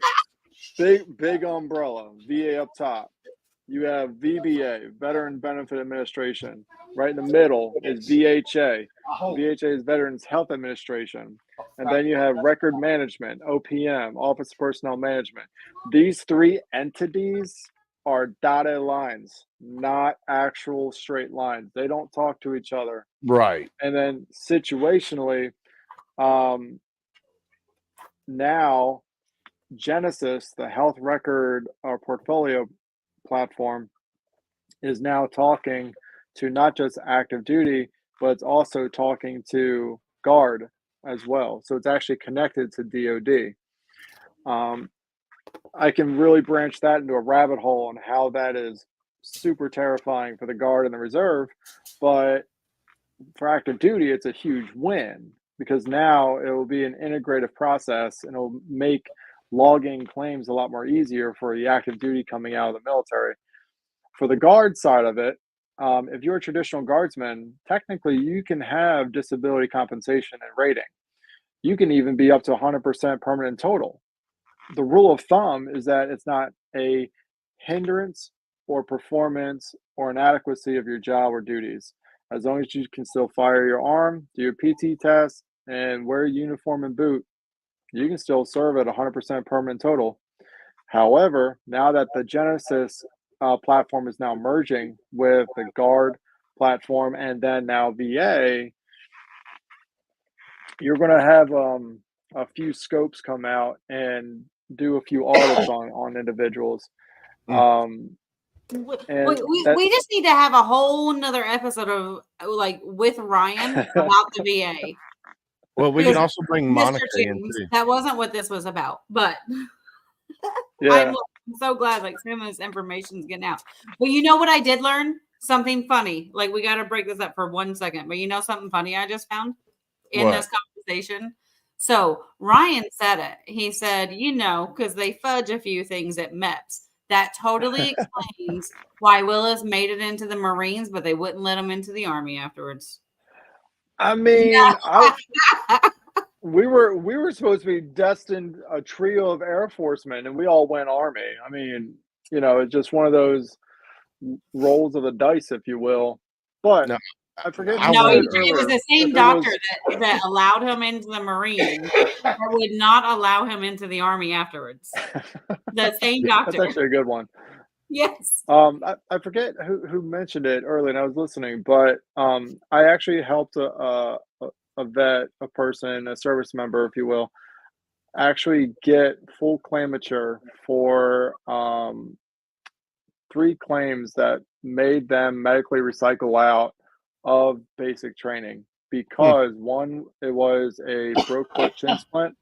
Big umbrella. VA up top. You have VBA, Veteran Benefit Administration. Right in the middle is VHA. I hope. VHA is Veterans Health Administration. And then you have Record Management, OPM, Office of Personnel Management. These three entities are dotted lines, not actual straight lines. They don't talk to each other. Right. And then situationally, now Genesis, the health record portfolio platform, is now talking to not just active duty, but it's also talking to Guard as well. So it's actually connected to DoD. I can really branch that into a rabbit hole on how that is super terrifying for the Guard and the Reserve, but for active duty, it's a huge win because now it will be an integrative process and it'll make logging claims a lot more easier for the active duty coming out of the military. For the Guard side of it, if you're a traditional guardsman, technically you can have disability compensation and rating. You can even be up to 100% permanent total. The rule of thumb is that it's not a hindrance or performance or inadequacy of your job or duties. As long as you can still fire your arm, do your PT test, and wear a uniform and boot, you can still serve at 100% permanent total. However, now that the Genesis platform is now merging with the Guard platform and then now VA, you're going to have a few scopes come out and do a few audits on individuals. And We just need to have a whole nother episode of like with Ryan about the VA. Well, we can also bring Mr. Monica in James, too. that wasn't what this was about, but yeah, I'm so glad like some of this information is getting out. But you know what I did learn? Something funny. Like we got to break this up for 1 second. But you know something funny I just found in this conversation? So Ryan said it. He said, because they fudge a few things at MEPS. That totally explains why Willis made it into the Marines, but they wouldn't let him into the Army afterwards. I mean, we were supposed to be destined a trio of Air Forcemen, and we all went Army. I mean, it's just one of those rolls of the dice, if you will. But No, I forget. It was the same doctor that allowed him into the Marines, but would not allow him into the Army afterwards. The same doctor. That's actually a good one. Yes. I forget who mentioned it earlier, and I was listening, but I actually helped a vet, a person, a service member, if you will, actually get full claimature for 3 claims that made them medically recycle out of basic training because 1, it was a broke foot shin splint,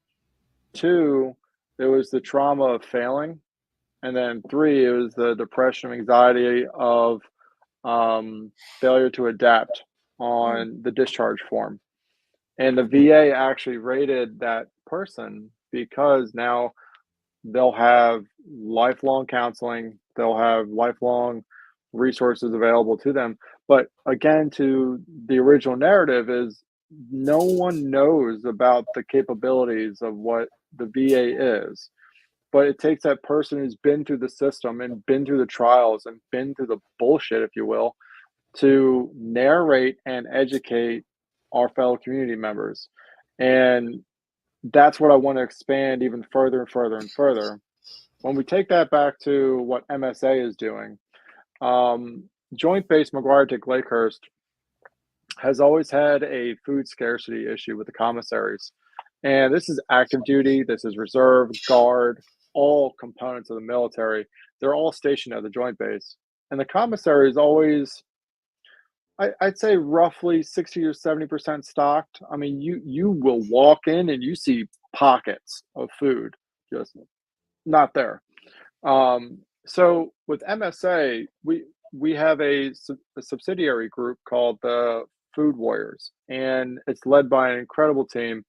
2, it was the trauma of failing, and then 3, it was the depression, anxiety of failure to adapt on the discharge form. And the VA actually rated that person because now they'll have lifelong counseling, they'll have lifelong resources available to them. But again, to the original narrative is no one knows about the capabilities of what the VA is. But it takes that person who's been through the system and been through the trials and been through the bullshit, if you will, to narrate and educate our fellow community members. And that's what I want to expand even further and further and further. When we take that back to what MSA is doing, Joint Base McGuire-Dick Lakehurst has always had a food scarcity issue with the commissaries. And this is active duty, this is reserve, guard, all components of the military. They're all stationed at the Joint Base. And the commissary is always, I'd say, roughly 60 or 70% stocked. I mean, you will walk in and you see pockets of food just not there. So with MSA, we have a subsidiary group called the Food Warriors, and it's led by an incredible team.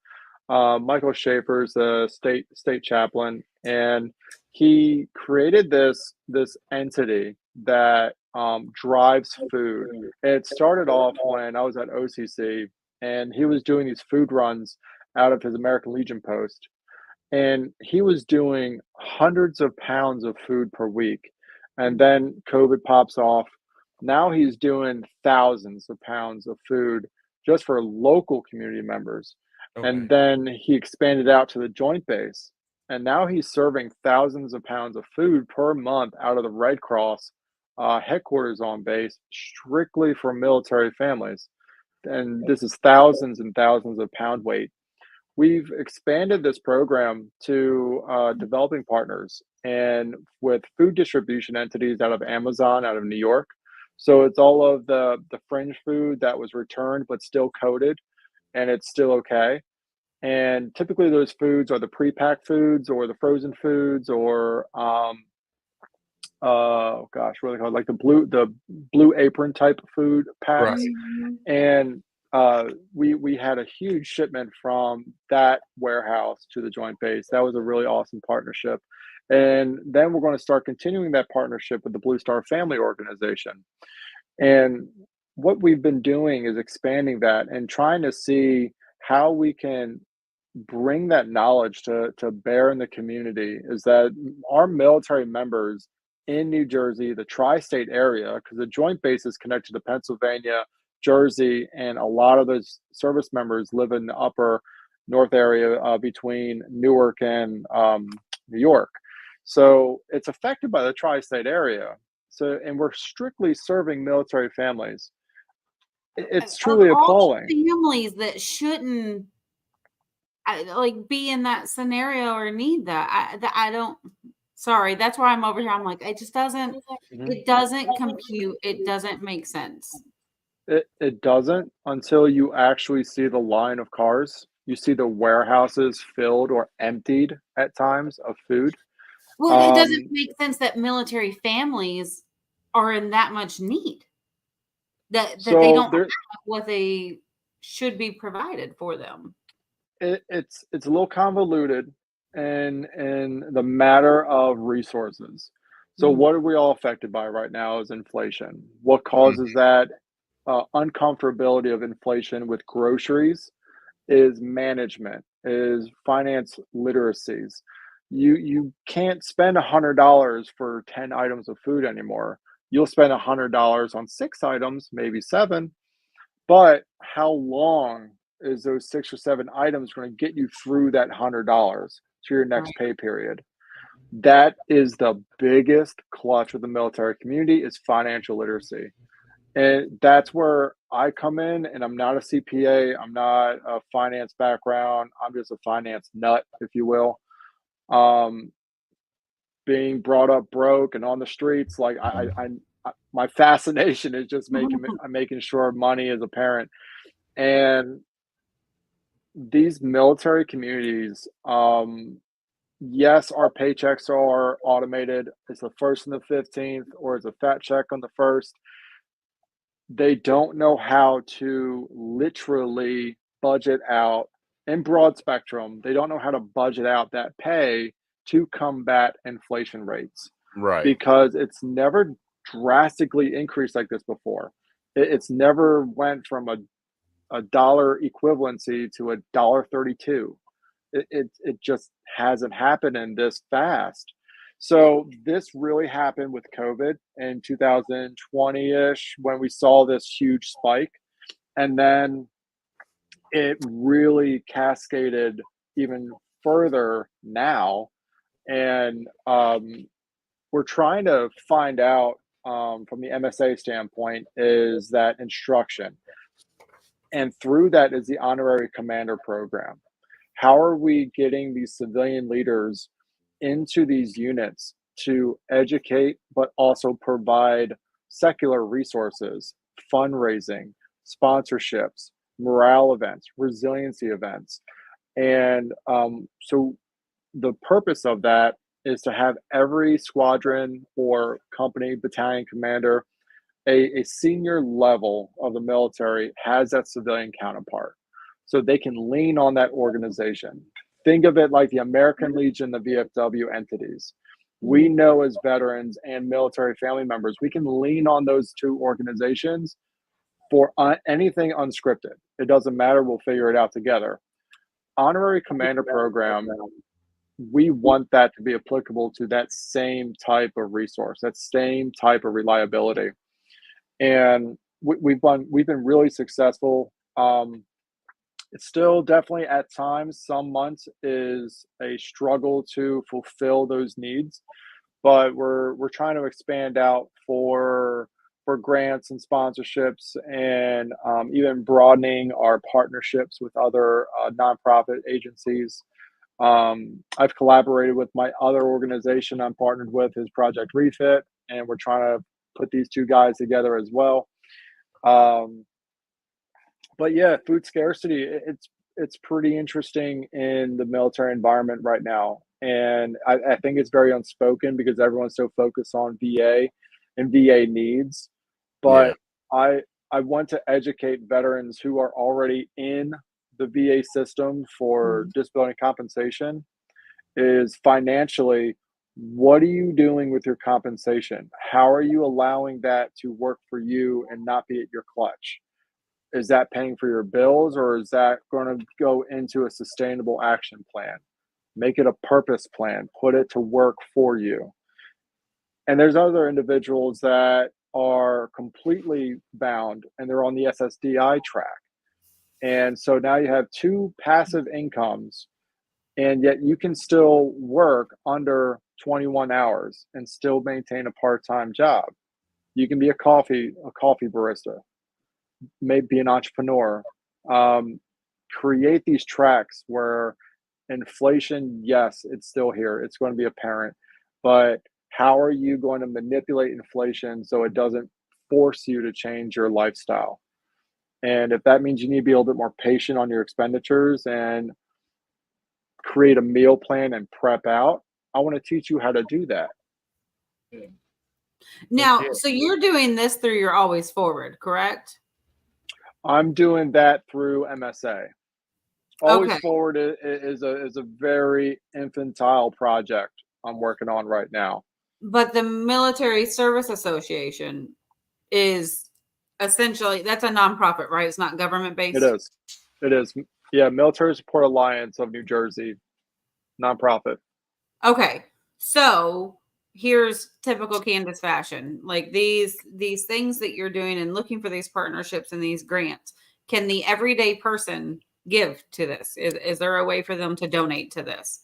Michael Schaefer's the state chaplain, and he created this entity that drives food. And it started off when I was at OCC, and he was doing these food runs out of his American Legion post, and he was doing hundreds of pounds of food per week. And then COVID pops off. Now he's doing thousands of pounds of food just for local community members. Okay. And then he expanded out to the Joint Base. And now he's serving thousands of pounds of food per month out of the Red Cross headquarters on base, strictly for military families. And this is thousands and thousands of pound weight. We've expanded this program to developing partners and with food distribution entities out of Amazon, out of New York. So it's all of the fringe food that was returned but still coated, and it's still okay. And typically those foods are the pre-packed foods or the frozen foods or oh gosh, what are they called? Like the blue apron type of food Right. packs. Mhm. And we had a huge shipment from that warehouse to the joint base. That was a really awesome partnership. And then we're going to start continuing that partnership with the Blue Star Family Organization. And what we've been doing is expanding that and trying to see how we can bring that knowledge to bear in the community. Is that our military members in New Jersey, the tri-state area, because the joint base is connected to Pennsylvania, Jersey, and a lot of those service members live in the upper north area between Newark and New York. So it's affected by the tri-state area. So, and we're strictly serving military families. It's Of truly all appalling. the families that shouldn't like be in that scenario or need that, I don't. Sorry, that's why I'm over here. I'm like, it just doesn't. Mhm. It doesn't compute. It doesn't make sense. It doesn't until you actually see the line of cars. You see the warehouses filled or emptied at times of food. Well, it doesn't Um, make sense that military families are in that much need that they so don't there, have what they should be provided for them. it's a little convoluted in the matter of resources. So Mhm. what are we all affected by right now is inflation. What Mhm. causes that uncomfortability of inflation with groceries is management, is finance literacies. You can't spend $100 for 10 items of food anymore. You'll spend $100 on 6 items, maybe seven, but how long is those 6 or 7 items going to get you through that $100 to your Right. next pay period? That is the biggest clutch with the military community is financial literacy. And that's where I come in, and I'm not a CPA. I'm not a finance background. I'm just a finance nut, if you will. Um, being brought up broke and on the streets, like my fascination is just making sure money is apparent. And these military communities, yes, our paychecks are automated. It's the first and the 15th, or it's a fat check on the first. They don't know how to literally budget out in broad spectrum. They don't know how to budget out that pay to combat inflation rates Right. because it's never drastically increased like this before. It's never went from a dollar equivalency to a dollar 32. It just hasn't happened in this fast. So this really happened with COVID in 2020-ish when we saw this huge spike, and then it really cascaded even further now. And we're trying to find out from the MSA standpoint is that instruction, and through that is the honorary commander program. How are we getting these civilian leaders into these units to educate, but also provide secular resources, fundraising, sponsorships, morale events, resiliency events? And so the purpose of that is to have every squadron or company battalion commander, a senior level of the military has that civilian counterpart so they can lean on that organization. Think of it like the American Legion, the VFW entities. We know as veterans and military family members, we can lean on those two organizations for anything unscripted. It doesn't matter, we'll figure it out together. Honorary commander program, we want that to be applicable to that same type of resource, that same type of reliability. And we've been really successful. It's still definitely at times, some months is a struggle to fulfill those needs, but we're trying to expand out for grants and sponsorships, and even broadening our partnerships with other nonprofit agencies. I've collaborated with my other organization I'm partnered with, is Project Refit, and we're trying to put these two guys together as well. But yeah, food scarcity, it's pretty interesting in the military environment right now. And I think it's very unspoken because everyone's so focused on VA and VA needs. Yeah. But I want to educate veterans who are already in the VA system for disability compensation is financially, what are you doing with your compensation? How are you allowing that to work for you and not be at your clutch? Is that paying for your bills, or is that going to go into a sustainable action plan? Make it a purpose plan, put it to work for you. And there's other individuals that are completely bound and they're on the SSDI track. And so now you have two passive incomes, and yet you can still work under 21 hours and still maintain a part-time job. You can be a coffee barista, maybe be an entrepreneur. Create these tracks where inflation, yes, it's still here. It's going to be apparent, but how are you going to manipulate inflation so it doesn't force you to change your lifestyle? And if that means you need to be a little bit more patient on your expenditures and create a meal plan and prep out, I want to teach you how to do that. Now, so you're doing this through your Always Forward, correct? I'm doing that through MSA. Always Okay. Forward is a very infantile project I'm working on right now. But the Military Service Association is essentially, that's a nonprofit, right? It's not government based. It is. Yeah, Military Support Alliance of New Jersey, nonprofit. Okay. So here's typical Candace fashion. Like these things that you're doing and looking for these partnerships and these grants, can the everyday person give to this? Is there a way for them to donate to this?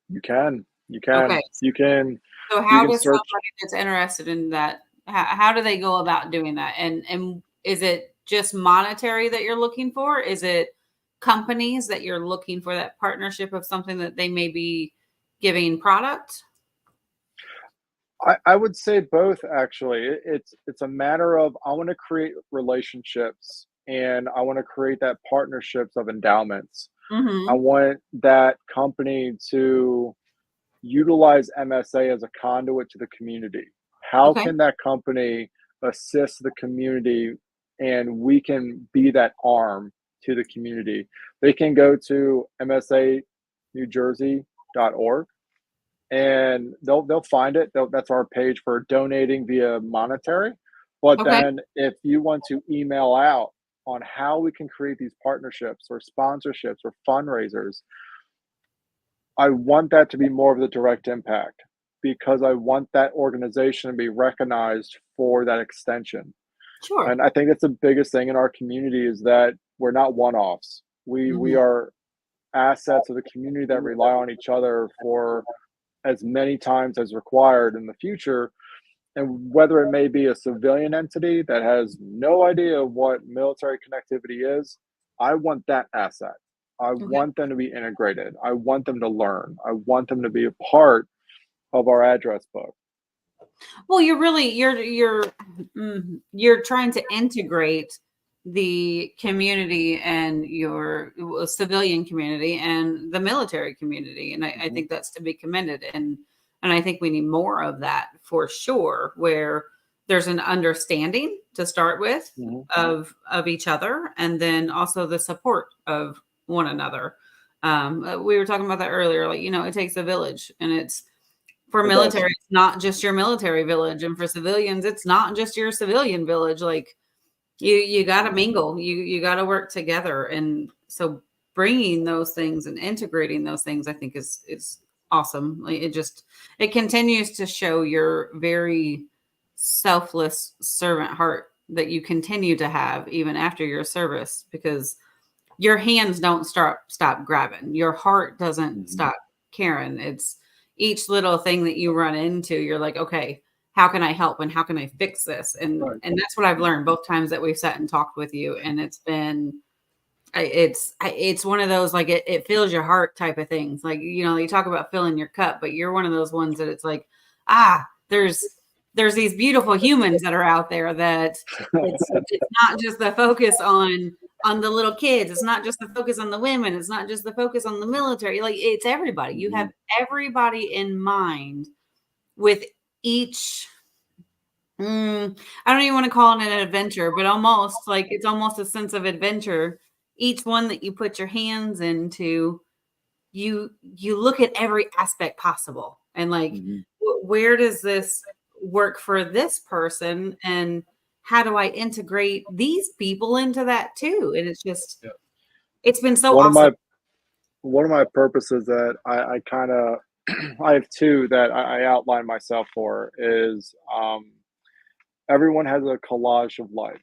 You can. Okay. You can. So how can does search- somebody that's interested in that, how do they go about doing that? And is it just monetary that you're looking for? Is it companies that you're looking for that partnership of something that they may be giving product? I would say both, actually. It's a matter of, I want to create relationships and I want to create that partnerships of endowments. I want that company to utilize MSA as a conduit to the community. How Okay. can that company assist the community and we can be that arm to the community? They can go to msanewjersey.org and they'll find it. That's our page for donating via monetary. But Okay. then if you want to email out on how we can create these partnerships or sponsorships or fundraisers, I want that to be more of the direct impact because I want that organization to be recognized for that extension. Sure. And I think that's the biggest thing in our community is that we're not one-offs. We are assets of the community that rely on each other for as many times as required in the future. And whether it may be a civilian entity that has no idea what military connectivity is, I want that asset. I want them to be integrated. I want them to learn. I want them to be a part of our address book. Well, you're trying to integrate the community and your civilian community and the military community, and I think that's to be commended. And I think we need more of that for sure, where there's an understanding to start with of each other, and then also the support of one another. We were talking about that earlier. Like, it takes a village, and it's for military, it's not just your military village, and for civilians, it's not just your civilian village. Like you got to mingle, you got to work together, and so bringing those things and integrating those things, I think is awesome. Like it continues to show your very selfless servant heart that you continue to have even after your service, because your hands don't stop grabbing. Your heart doesn't stop caring. It's each little thing that you run into, you're like, okay, how can I help and how can I fix this? And that's what I've learned both times that we've sat and talked with you. And it's one of those, like, it fills your heart type of things. Like, you talk about filling your cup, but you're one of those ones that it's like, there's there's these beautiful humans that are out there that it's not just the focus on the little kids. It's not just the focus on the women. It's not just the focus on the military. Like, it's everybody. You have everybody in mind with each. I don't even want to call it an adventure, but almost like it's almost a sense of adventure. Each one that you put your hands into, you look at every aspect possible, and like, where does this work for this person, and how do I integrate these people into that too? And it's just, it's been so awesome. One of my purposes that I kind of I have two that I outline myself for is everyone has a collage of life.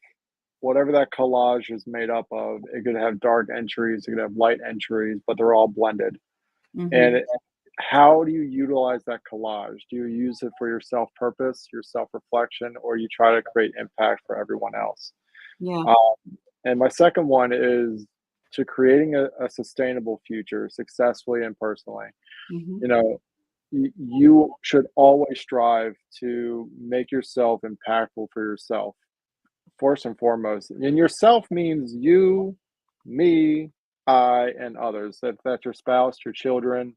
Whatever that collage is made up of, it could have dark entries, it could have light entries, but they're all blended. And how do you utilize that collage? Do you use it for your self purpose, your self reflection, or you try to create impact for everyone else? Yeah. And my second one is to creating a sustainable future, successfully and personally. You know, you should always strive to make yourself impactful for yourself, first and foremost. And yourself means you, me, I, and others. That's your spouse, your children,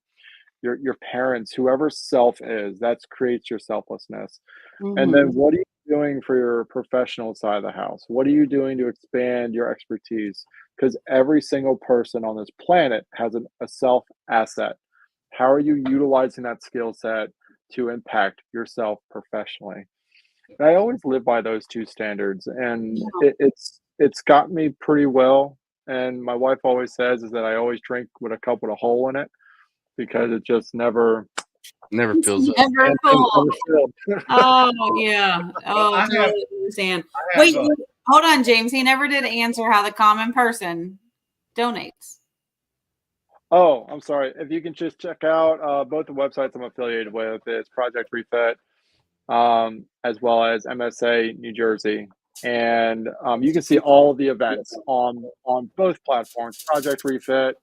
your parents, whoever self is, that creates your selflessness. And then what are you doing for your professional side of the house? What are you doing to expand your expertise? Because every single person on this planet has a self asset. How are you utilizing that skill set to impact yourself professionally? And I always live by those two standards, and it's got me pretty well. And my wife always says is that I always drink with a cup with a hole in it, because it just never fills up. Never full. Oh yeah. Oh, I totally understand. Wait, hold on, James. He never did answer how the common person donates. Oh, I'm sorry. If you can just check out both the websites I'm affiliated with, it's Project Refit, as well as MSA New Jersey. And you can see all of the events on both platforms. Project Refit,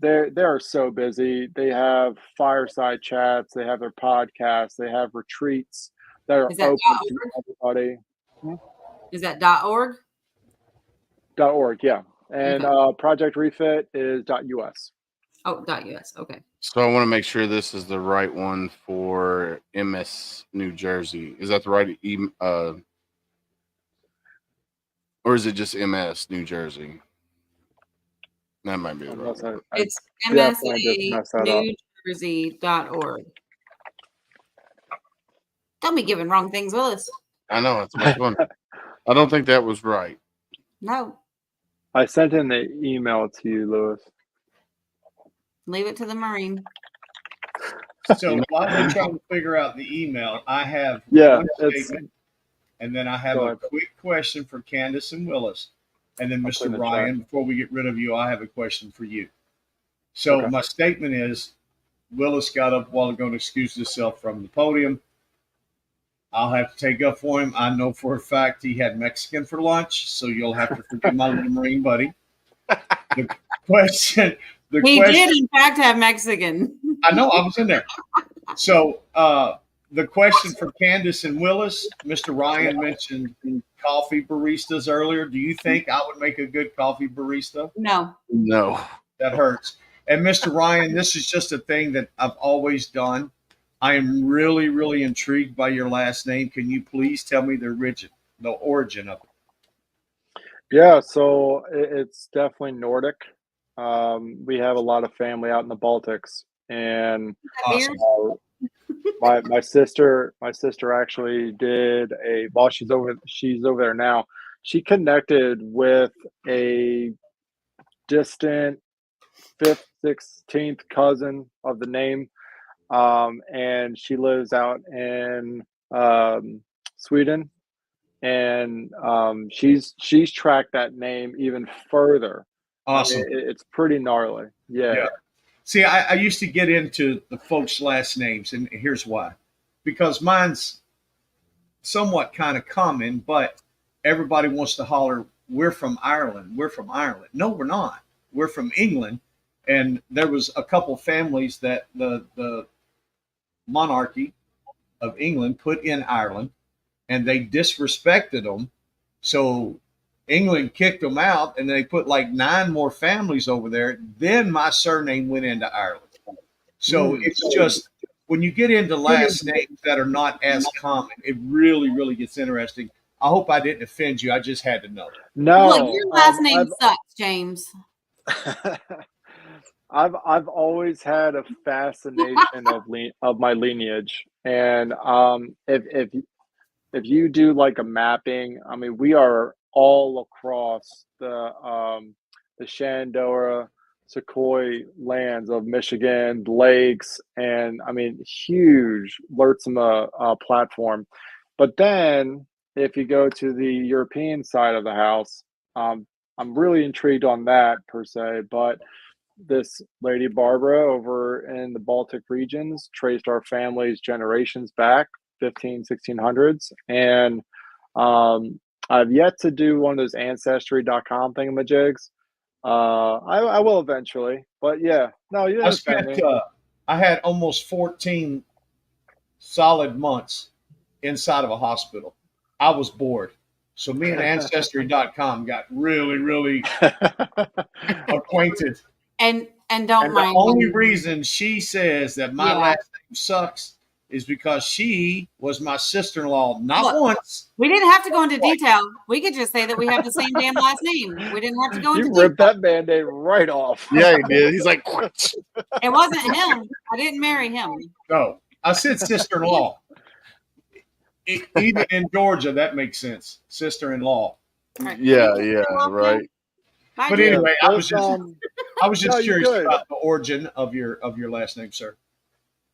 they are so busy. They have fireside chats, they have their podcasts, they have retreats that are open to everybody. Is that .org? .org, yeah. And Project Refit is .us. Oh, .us. Okay. So I want to make sure this is the right one for MS New Jersey. Is that the right or is it just MS New Jersey? That might be the right one. It's msanewjersey.org. Don't be giving wrong things, Willis. I know, it's much fun. I don't think that was right. No. I sent in the email to you, Lewis. Leave it to the Marine. So while we're trying to figure out the email, I have one statement, and then I have a quick question for Candace and Willis. And then Mr. Ryan, before we get rid of you, I have a question for you. So my statement is, Willis got up a while ago and excused himself from the podium. I'll have to take up for him. I know for a fact he had Mexican for lunch, so you'll have to forgive my little Marine buddy. The question did, in fact, have Mexican. I know, I was in there. So the question for Candace and Willis, Mr. Ryan mentioned coffee baristas earlier. Do you think I would make a good coffee barista? No. That hurts. And Mr. Ryan, this is just a thing that I've always done. I am really, really intrigued by your last name. Can you please tell me the origin of it? Yeah, so it's definitely Nordic. We have a lot of family out in the Baltics, and my sister actually did she's over there now. She connected with a distant 5th, 16th cousin of the name, and she lives out in Sweden, and she's tracked that name even further. Awesome. I mean, it's pretty gnarly. Yeah. See, I used to get into the folks' last names, and here's why. Because mine's somewhat kind of common, but everybody wants to holler, we're from Ireland. We're from Ireland. No, we're not. We're from England. And there was a couple families that the monarchy of England put in Ireland. and they disrespected them. So England kicked them out, and they put like 9 more families over there. Then my surname went into Ireland. So it's just when you get into last names that are not as common, it really, really gets interesting. I hope I didn't offend you. I just had to know. No, Look, your last name sucks, James. I've always had a fascination of my lineage, and if you do like a mapping, I mean, we are all across the Shenandoah, Sequoia lands of Michigan, lakes, and I mean, huge Luurtsema platform. But then, if you go to the European side of the house, I'm really intrigued on that per se. But this lady Barbara over in the Baltic regions traced our family's generations back 1600s, and I've yet to do one of those ancestry.com thingamajigs. I will eventually, but yeah, no, you I didn't offend spent, me. I had almost 14 solid months inside of a hospital. I was bored. So me and Ancestry.com got really, really acquainted. And don't And the mind only me. reason she says that my Yeah. last name sucks is because she was my sister-in-law, not Look, once. We didn't have to go into detail. We could just say that we have the same damn last name. We didn't have to go into You ripped detail. that band-aid right off. Yeah, he did. He's like, It wasn't him. I didn't marry him. No, I said sister-in-law. Even in Georgia, that makes sense. Sister-in-law. Right. yeah, You yeah, can walk right. in. Bye, But James. anyway, I was just No, you're curious good. about the origin of your last name, sir.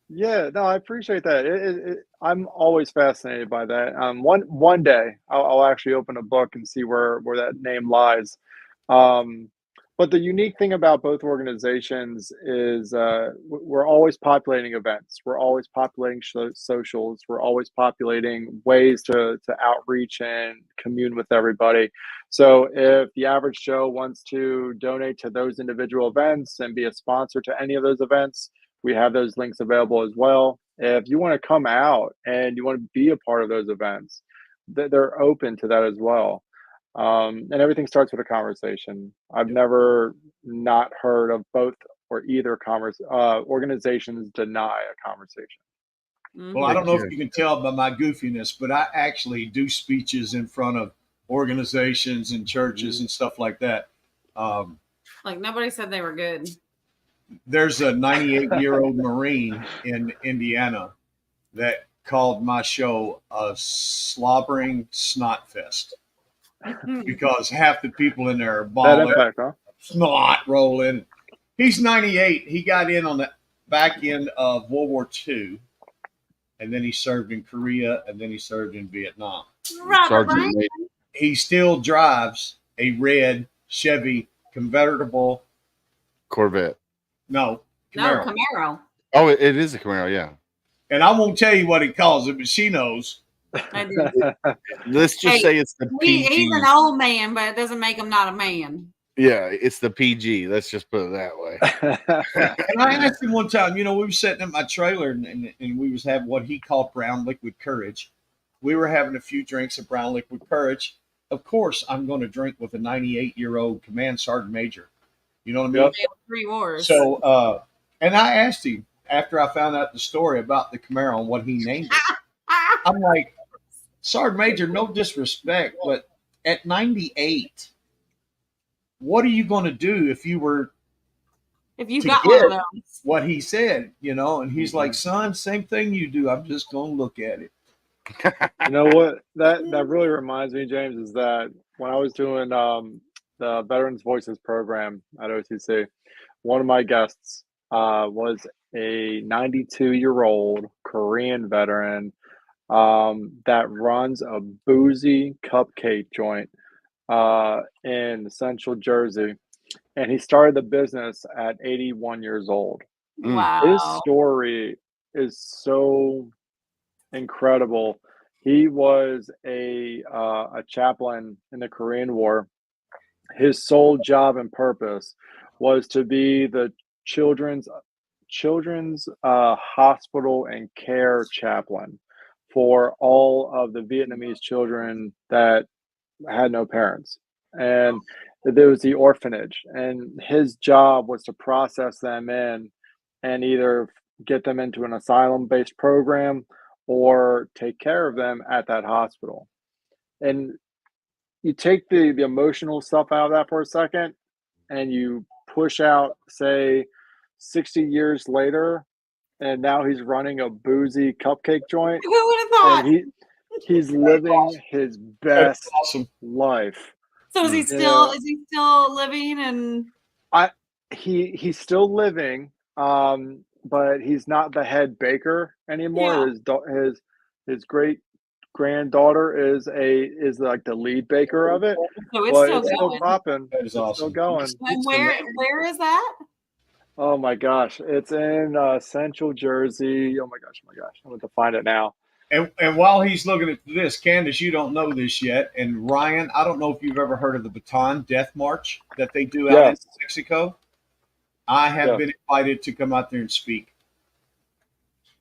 Yeah, no, I appreciate that. I'm always fascinated by that. One day I'll actually open a book and see where that name lies. Um, but the unique thing about both organizations is we're always populating events. We're always populating socials. We're always populating ways to outreach and commune with everybody. So if the average Joe wants to donate to those individual events and be a sponsor to any of those events, we have those links available as well. If you want to come out and you want to be a part of those events, they're open to that as well. And everything starts with a conversation. I've never not heard of both or either organizations deny a conversation. Well, I don't know if Sure. you can tell by my goofiness, but I actually do speeches in front of organizations and churches and stuff like that. Like nobody said they were good. There's a 98-year-old Marine in Indiana that called my show a slobbering snot fest because half the people in there are That bawling, impact, huh? snot rolling. He's 98. He got in on the back end of World War II, and then he served in Korea, and then he served in Vietnam. Robert Sergeant Ryan. Major. He still drives a red Chevy convertible. Corvette. No, No, Camaro. Camaro. Oh, it is a Camaro, yeah. And I won't tell you what he calls it, but she knows. I do. Let's just Hey, say it's the PG. He's an old man, but it doesn't make him not a man. Yeah, it's the PG. Let's just put it that way. And I asked him one time, we were sitting in my trailer and we was having what he called brown liquid courage. We were having a few drinks of brown liquid courage. Of course, I'm going to drink with a 98-year-old command sergeant major. You know what I mean? Yep. 3 wars. So, and I asked him after I found out the story about the Camaro and what he named it. I'm like, Sergeant Major, no disrespect, but at 98, what are you going to do if you were if you to got get one of those. what he said, And he's like, son, same thing you do. I'm just going to look at it. You know what? That really reminds me, James, is that when I was doing the Veterans Voices program at OCC, one of my guests was a 92-year-old Korean veteran that runs a boozy cupcake joint in Central Jersey, and he started the business at 81 years old. Wow. His story is so incredible. He was a chaplain in the Korean War. His sole job and purpose was to be the children's hospital and care chaplain for all of the Vietnamese children that had no parents. And there was the orphanage, and his job was to process them in and either get them into an asylum-based program or take care of them at that hospital. And you take the emotional stuff out of that for a second, and you push out, say, 60 years later, and now he's running a boozy cupcake joint, Who would have thought? and he's living his That's best awesome. life. So is he still living? And He's still living, but he's not the head baker anymore. Yeah. His great granddaughter is like the lead baker of it. So it's But still it's still going. popping. That is It's still awesome. going. And where is that? Oh my gosh, it's in Central Jersey. Oh my gosh, I'm going to find it now. And while he's looking at this, Candace, you don't know this yet. And Ryan, I don't know if you've ever heard of the Baton Death March that they do out in Yes. Mexico. I have Yes. been invited to come out there and speak.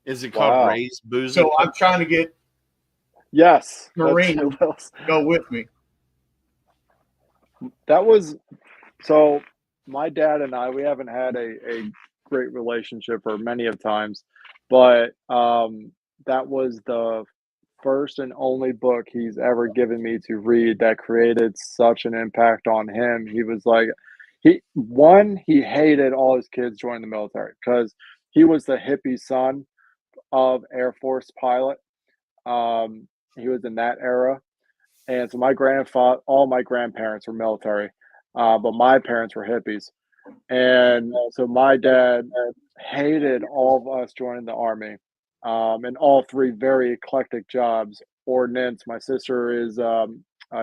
Is it called Wow. Raised Boozy? So I'm trying to get Yes, Marine. that's who else. go with me. That was so. My dad and I, we haven't had a great relationship for many of times, but that was the first and only book he's ever given me to read that created such an impact on him. He was like, he hated all his kids joining the military because he was the hippie son of Air Force pilot. He was in that era, and so all my grandparents were military, but my parents were hippies. And so my dad hated all of us joining the army, and all three very eclectic jobs. Ordnance. My sister is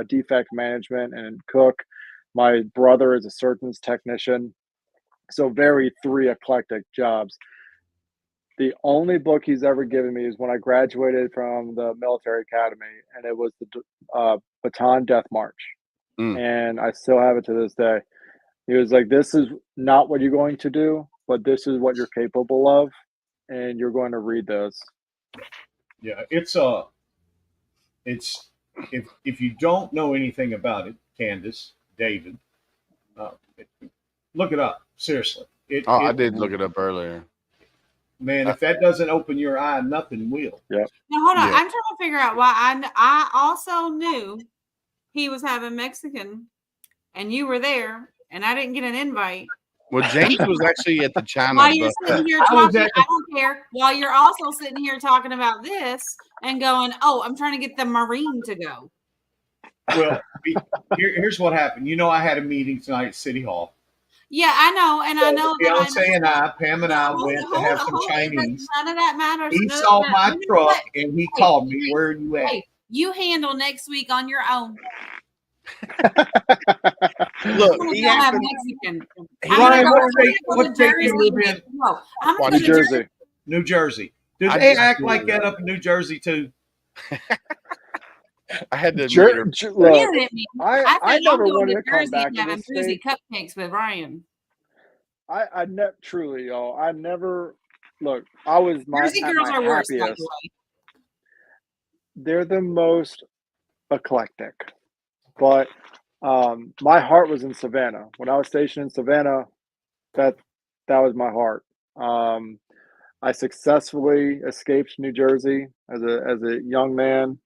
defect management and cook. My brother is a surgeon's technician. So very three eclectic jobs. The only book he's ever given me is when I graduated from the military academy, and it was the Baton Death March. And I still have it to this day. He was like, "This is not what you're going to do, but this is what you're capable of, and you're going to read this." Yeah, it's if you don't know anything about it, Candace, David, look it up. Seriously, I did look it up earlier. Man, if that doesn't open your eye, nothing will. Yeah. Now hold on, Yeah. I'm trying to figure out why I also knew he was having Mexican, and you were there, and I didn't get an invite. Well, James was actually at the China While you're buffet. sitting here talking, I don't care. While you're also sitting here talking about this and going, "Oh, I'm trying to get the Marine to go." Well, here's what happened. You know, I had a meeting tonight at City Hall. Yeah, I know, and I know that Fiance and Pam and I went to have some Chinese. None of that matters. He No, saw no, my you know truck what? and he called me. Where are you at? Hey, you handle next week on your own. Look, I'm he gonna go have happened. Mexican. Ryan, I'm what gonna state go do you Jersey. live in? No, I'm gonna New go to Jersey. Jersey. New Jersey. Do I they just act feel like that that. up in New Jersey too? I had to Jer- meet her. Jer- You look, hit me. I said I'm never going wanted to to come Jersey back and to having this boozy state. cupcakes with Ryan. I truly, y'all, I never look. I was Jersey at girls my are worse, by the happiest. way. They're the most eclectic, but my heart was in Savannah when I was stationed in Savannah. That was my heart. I successfully escaped New Jersey as a young man.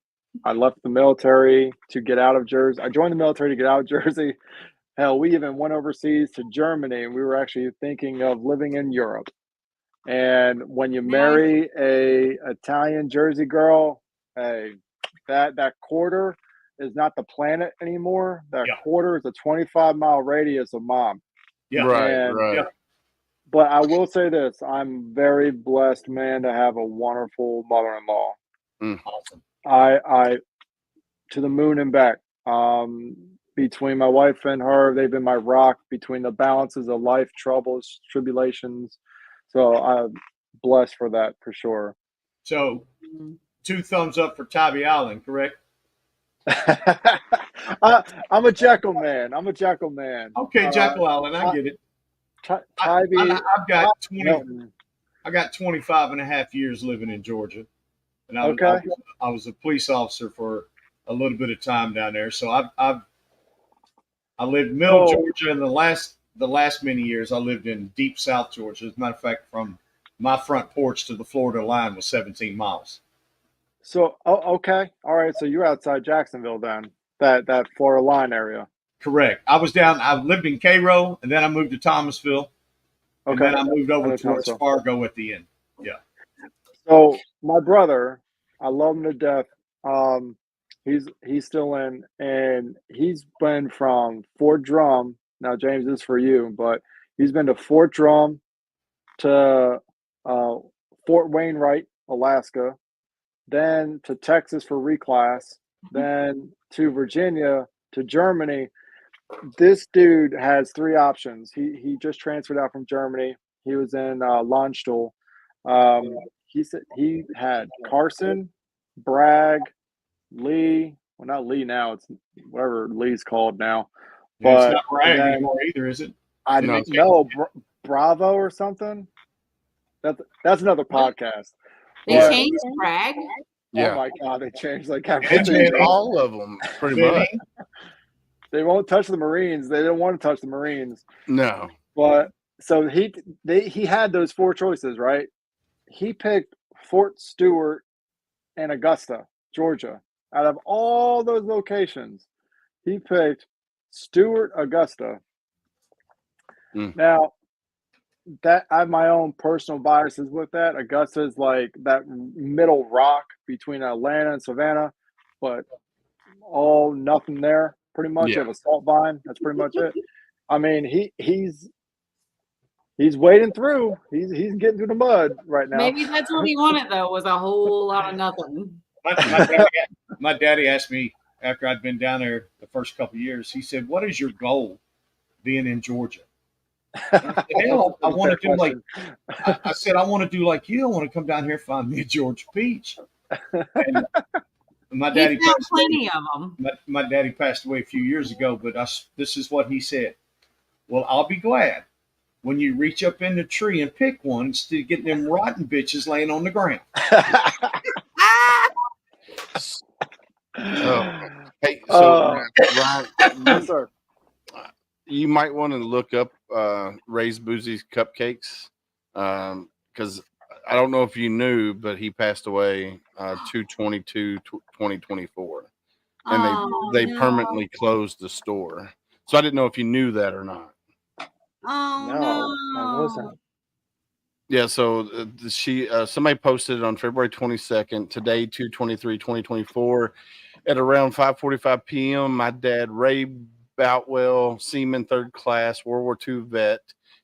I left the military to get out of Jersey. I joined the military to get out of Jersey. Hell, we even went overseas to Germany, and we were actually thinking of living in Europe. And when you marry a Italian Jersey girl, hey, that quarter is not the planet anymore. That quarter is a 25-mile radius of mom. Yeah. Right, And- right. Yeah. But I will say this: I'm very blessed, man, to have a wonderful mother-in-law. Awesome. I to the moon and back. Between my wife and her, they've been my rock between the balances of life, troubles, tribulations. So I'm blessed for that for sure. So 2 thumbs up for Tybee Island, correct? I'm a Jekyll man. Okay, Jekyll Island, I get it. Tybee. I've got 20. Milton. I got 25 and a half years living in Georgia. and Okay. I was a police officer for a little bit of time down there. So I lived middle So Georgia, and the last many years I lived in deep South Georgia. As a matter of fact, from my front porch to the Florida line was 17 miles. okay, all right. So you're outside Jacksonville then, that Florida line area. Correct. I lived in Cairo, and then I moved to Thomasville, and Okay, then I moved I over know towards Thomasville. Fargo at the end. Yeah. So my brother, I love him to death. Um, he's still in, and he's been from Fort Drum. Now, James, this is for you, but he's been to Fort Drum, to uh, Fort Wainwright, Alaska, then to Texas for reclass, then to Virginia, to Germany. This dude has three options. He just transferred out from Germany. He was in Landstuhl. He said he had Carson, Bragg, Lee. Well, not Lee now. It's whatever Lee's called now. And it's But not and Bragg then anymore either, is it? I No, didn't know Bravo or something. That's another podcast. They But changed Bragg. oh yeah, my God, they changed like And they everything. changed Benny, all of them pretty Benny, much. They won't touch the Marines. They don't want to touch the Marines. No, But so he had those four choices, right? He picked Fort Stewart and Augusta, Georgia. Out of all those locations, he picked Stewart, Augusta. Mm. Now, that I have my own personal biases with that. Augusta is like that middle rock between Atlanta and Savannah, but all nothing there. Pretty much, you yeah, have a salt vine. That's pretty much it. I mean, he's wading through. He's getting through the mud right now. Maybe that's what he wanted though, was a whole lot of nothing. my daddy asked me after I'd been down there the first couple of years. He said, "What is your goal being in Georgia?" Hell, I want to do like I said. I want to do like you. I want to come down here and find me a Georgia peach. And my He's daddy got passed away. plenty of them. My daddy passed away a few years ago, but this is what he said. Well, I'll be glad when you reach up in the tree and pick one instead of getting them rotten bitches laying on the ground. hey, so Ryan, yes, sir. you might want to look up Ray's Boozy's Cupcakes, because I don't know if you knew, but he passed away 2/22/2024, and they permanently closed the store. So I didn't know if you knew that or not. Oh No, I wasn't. Yeah, so somebody posted it on February 22nd, today, 2/23/2024, at around 5:45 p.m. My dad, Ray Boutwell, Seaman, 3rd class, World War II vet,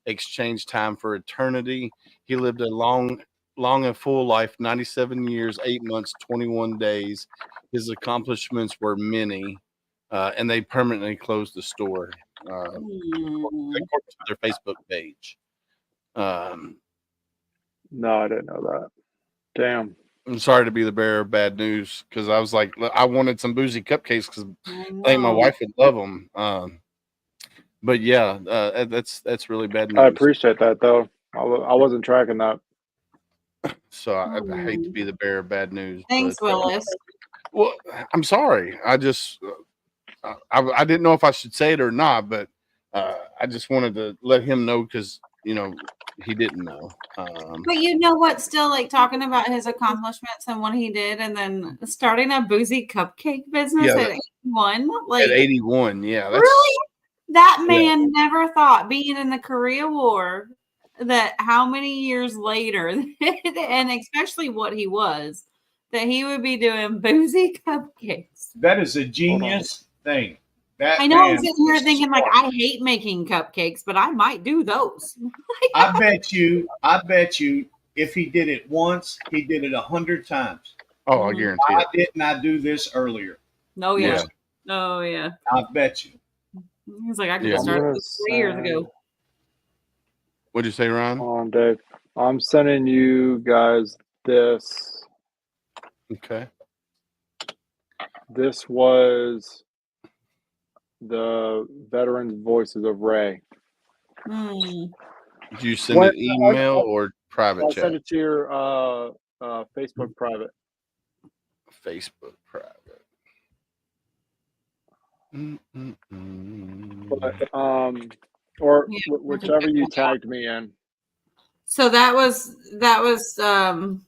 exchanged time for eternity. He lived a long and full life, 97 years, 8 months, 21 days. His accomplishments were many, and they permanently closed the store, according to their Facebook page. No, I didn't know that. Damn. I'm sorry to be the bearer of bad news, because I was like, I wanted some Boozy Cupcakes because I think my wife would love them. But yeah, that's really bad news. I appreciate that though. I wasn't tracking that. So I hate to be the bearer of bad news. Thanks, but, Willis. well, I'm sorry. I just I didn't know if I should say it or not, but I just wanted to let him know, because he didn't know. But you know what? Still, like, talking about his accomplishments and what he did, and then starting a Boozy Cupcake business at 81. Like, at 81, yeah. That's, really? That man never thought, being in the Korea War, that how many years later, and especially what he was, that he would be doing Boozy Cupcakes. That is a genius thing. I know I'm sitting here thinking, like, I hate making cupcakes, but I might do those. I bet you, if he did it once, he did it 100 times. Oh, I guarantee Why it. didn't I do this earlier? No, yeah. Oh, yeah. I bet you. He's like, I could have started this 3 years ago. What'd you say, Ryan? Hold on, Dave. I'm sending you guys this. Okay. This was the Veterans Voices of Ray. Did you send it email or private I'll chat? send it to your Facebook private. Facebook private. But or Yeah, whichever you tagged me in. So that was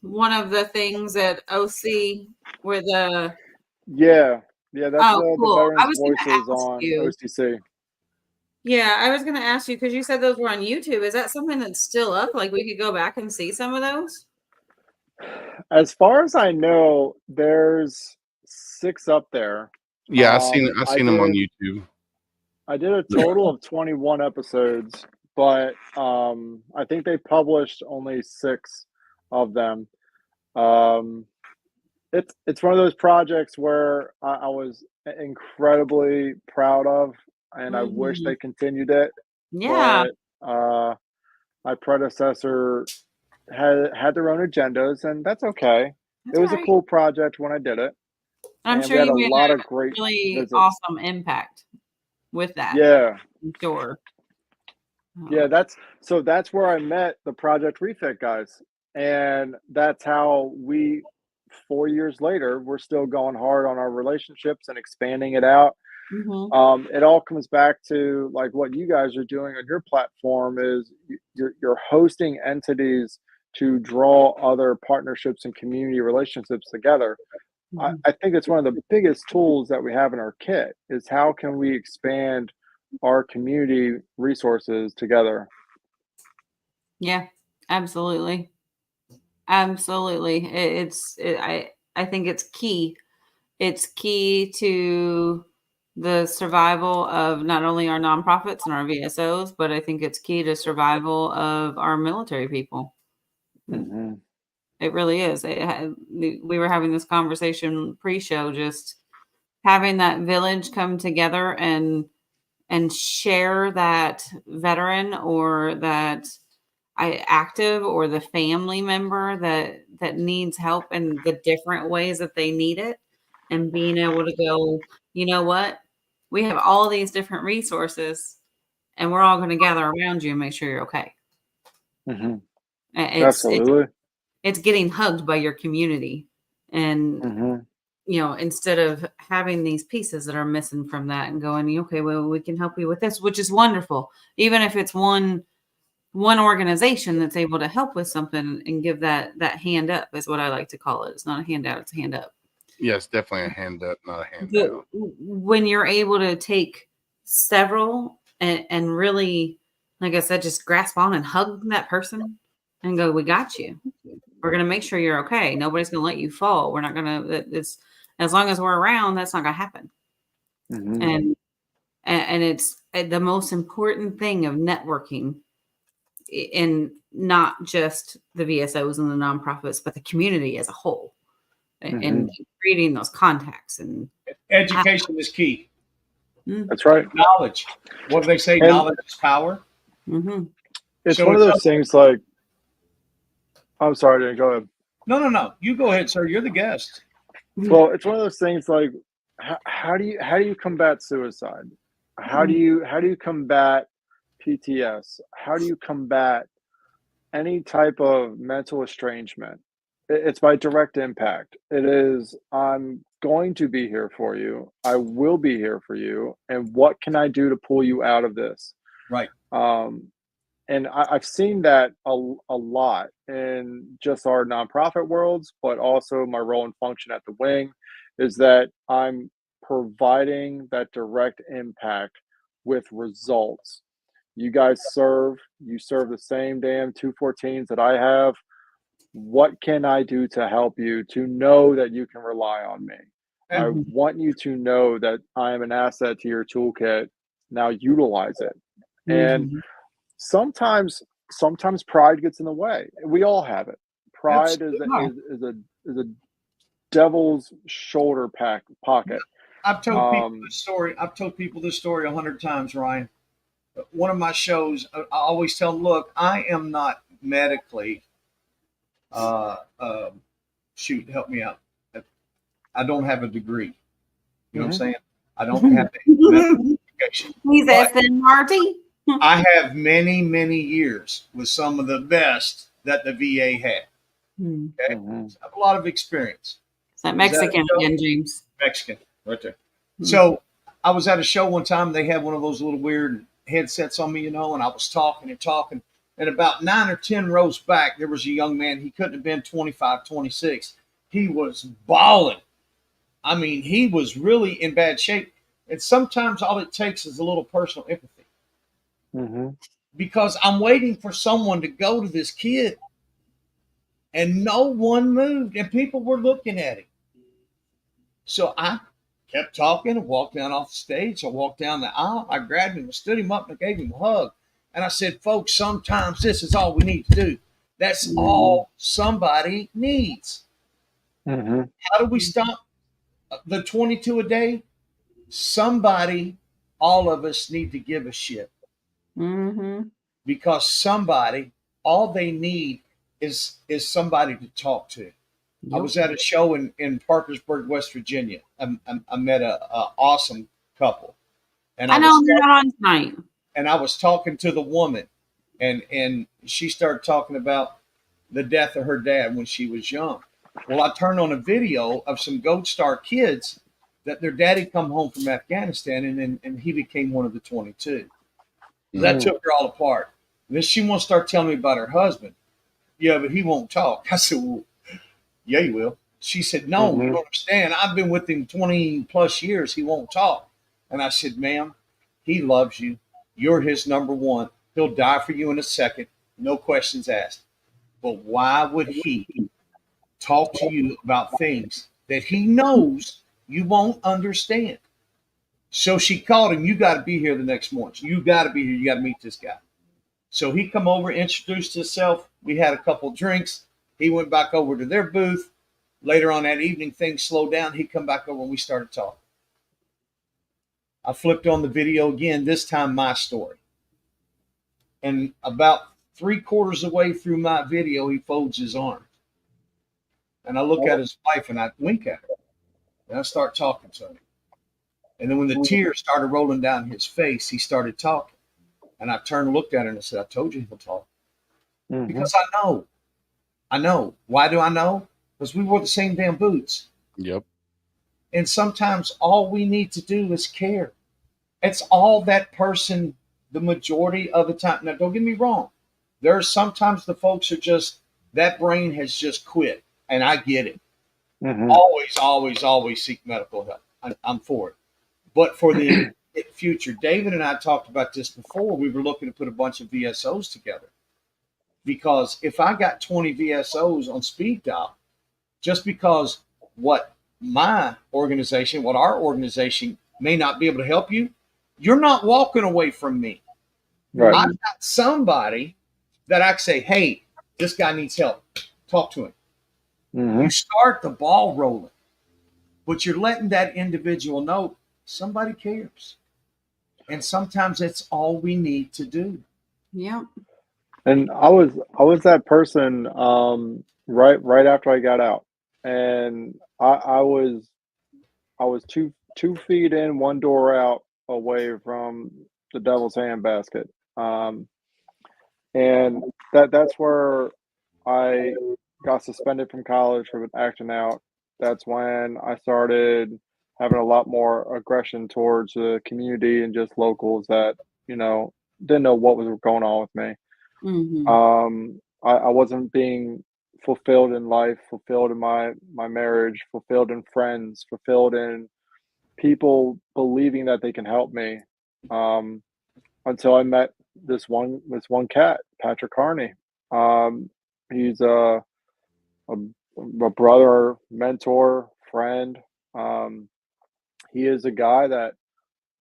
one of the things at OC where the Yeah, that's the cool. I Veterans was going to Voices ask on you. OCC. Yeah, I was going to ask you because you said those were on YouTube. Is that something that's still up? Like we could go back and see some of those? As far as I know, there's 6 up there. Yeah, I've seen them on did- YouTube. I did a total of 21 episodes, but I think they published only 6 of them. It's one of those projects where I was incredibly proud of, and I wish Mhm. they continued it. Yeah. But my predecessor had their own agendas, and that's okay. That's It was all a right. cool project when I did it, I'm and sure we had you a made lot a of great really visits. awesome impact with that. Yeah, I'm sure. yeah. That's where I met the Project Refit guys, and that's how we. 4 years later, we're still going hard on our relationships and expanding it out. Mhm. It all comes back to like what you guys are doing on your platform is you're hosting entities to draw other partnerships and community relationships together. Mhm. I think it's one of the biggest tools that we have in our kit is how can we expand our community resources together. Yeah, absolutely. Absolutely. I think it's key. It's key to the survival of not only our nonprofits and our VSOs, but I think it's key to survival of our military people. Mm-hmm. It really is. We were having this conversation pre-show, just having that village come together and share that veteran or that active or the family member that needs help in the different ways that they need it, and being able to go, you know what, we have all these different resources and we're all going to gather around you and make sure you're okay. Mm-hmm. It's Absolutely. it's getting hugged by your community, and Mm-hmm. instead of having these pieces that are missing from that and going, okay, well, we can help you with this, which is wonderful, even if it's one organization that's able to help with something and give that hand up is what I like to call it. It's not a handout, it's a hand up. Yes, definitely a hand up, not a hand But down. when you're able to take several and really, like I said, just grasp on and hug that person and go, we got you. We're going to make sure you're okay. Nobody's going to let you fall. We're not going to, it's as long as we're around, that's not going to happen. Mm-hmm. And it's the most important thing of networking, and not just the VSOs and the nonprofits, but the community as a whole, and creating those contacts. And Education is key. That's right. Knowledge. What do they say? And- Knowledge is power. mm-hmm. It's So one of it's those things like, I'm sorry, Dan, go ahead. No. You go ahead, sir. You're the guest. Well, it's one of those things like, how do you combat suicide? How do you combat PTS? How do you combat any type of mental estrangement? It's by direct impact. It is, I'm going to be here for you. I will be here for you. And what can I do to pull you out of this? Right. And I've seen that a lot in just our nonprofit worlds, but also my role and function at the wing is that I'm providing that direct impact with results. You guys serve the same damn 214s that I have. What can I do to help you to know that you can rely on me? I want you to know that I am an asset to your toolkit. Now utilize it. And sometimes pride gets in the way. We all have it. Pride is a devil's shoulder pocket. I've told people this story. I've told people this story 100 times, Ryan. One of my shows, I always tell them, look, I am not medically, shoot, help me out. I don't have a degree. You know what I'm saying? I don't have a medical education. He's asking Marty. I have many, many years with some of the best that the VA had. Okay? I have a lot of experience. that Mexican show? again, James? Mexican, right there. Hmm. So I was at a show one time. They had one of those little weird headsets on me, and I was talking and talking. And about 9 or 10 rows back, there was a young man. He couldn't have been 25, 26. He was bawling. I mean, he was really in bad shape. And sometimes all it takes is a little personal empathy. Mm-hmm. Because I'm waiting for someone to go to this kid, and no one moved, and people were looking at him. So I kept talking and walked down off the stage. I walked down the aisle. I grabbed him and stood him up and gave him a hug. And I said, folks, sometimes this is all we need to do. That's all somebody needs. Mm-hmm. How do we stop the 22 a day? Somebody, all of us need to give a shit. Mm-hmm. Because somebody, all they need is somebody to talk to. I was at a show in Parkersburg, West Virginia. I met a awesome couple, and I know they're not on tonight. And I was talking to the woman, and she started talking about the death of her dad when she was young. Well, I turned on a video of some Gold Star kids that their daddy come home from Afghanistan, and he became one of the 22. That took her all apart. And then she wants to start telling me about her husband. Yeah, but he won't talk. I said, well, yeah, he will. She said, no, you don't understand. I've been with him 20 plus years. He won't talk. And I said, ma'am, he loves you. You're his number one. He'll die for you in a second. No questions asked. But why would he talk to you about things that he knows you won't understand? So she called him. You got to be here the next morning. You got to be here. You got to meet this guy. So he come over, introduced himself. We had a couple drinks. He went back over to their booth. Later on that evening, things slowed down. He come back over and we started talking. I flipped on the video again, this time my story. And about 3/4 away through my video, he folds his arms. And I look at his wife and I wink at her. And I start talking to him. And then when the tears started rolling down his face, he started talking. And I turned and looked at her and I said, I told you he'll talk. Mm-hmm. Because I know. I know. Why do I know? Because we wore the same damn boots. Yep. And sometimes all we need to do is care. It's all that person, the majority of the time. Now, don't get me wrong. There are sometimes the folks are just, that brain has just quit. And I get it. Mm-hmm. Always seek medical help. I'm for it. But for the future, David and I talked about this before. We were looking to put a bunch of VSOs together. Because if I got 20 VSOs on speed dial, just because what our organization may not be able to help you, you're not walking away from me. Right. I've got somebody that I can say, hey, this guy needs help. Talk to him. Mm-hmm. You start the ball rolling, but you're letting that individual know somebody cares. And sometimes that's all we need to do. Yep. And I was that person right after I got out, and I was 2 feet in, one door out away from the devil's handbasket, and that's where I got suspended from college for acting out. That's when I started having a lot more aggression towards the community and just locals that didn't know what was going on with me. Mm-hmm. I wasn't being fulfilled in life, fulfilled in my marriage, fulfilled in friends, fulfilled in people believing that they can help me. Until I met this one cat, Patrick Carney. He's a brother, mentor, friend. He is a guy that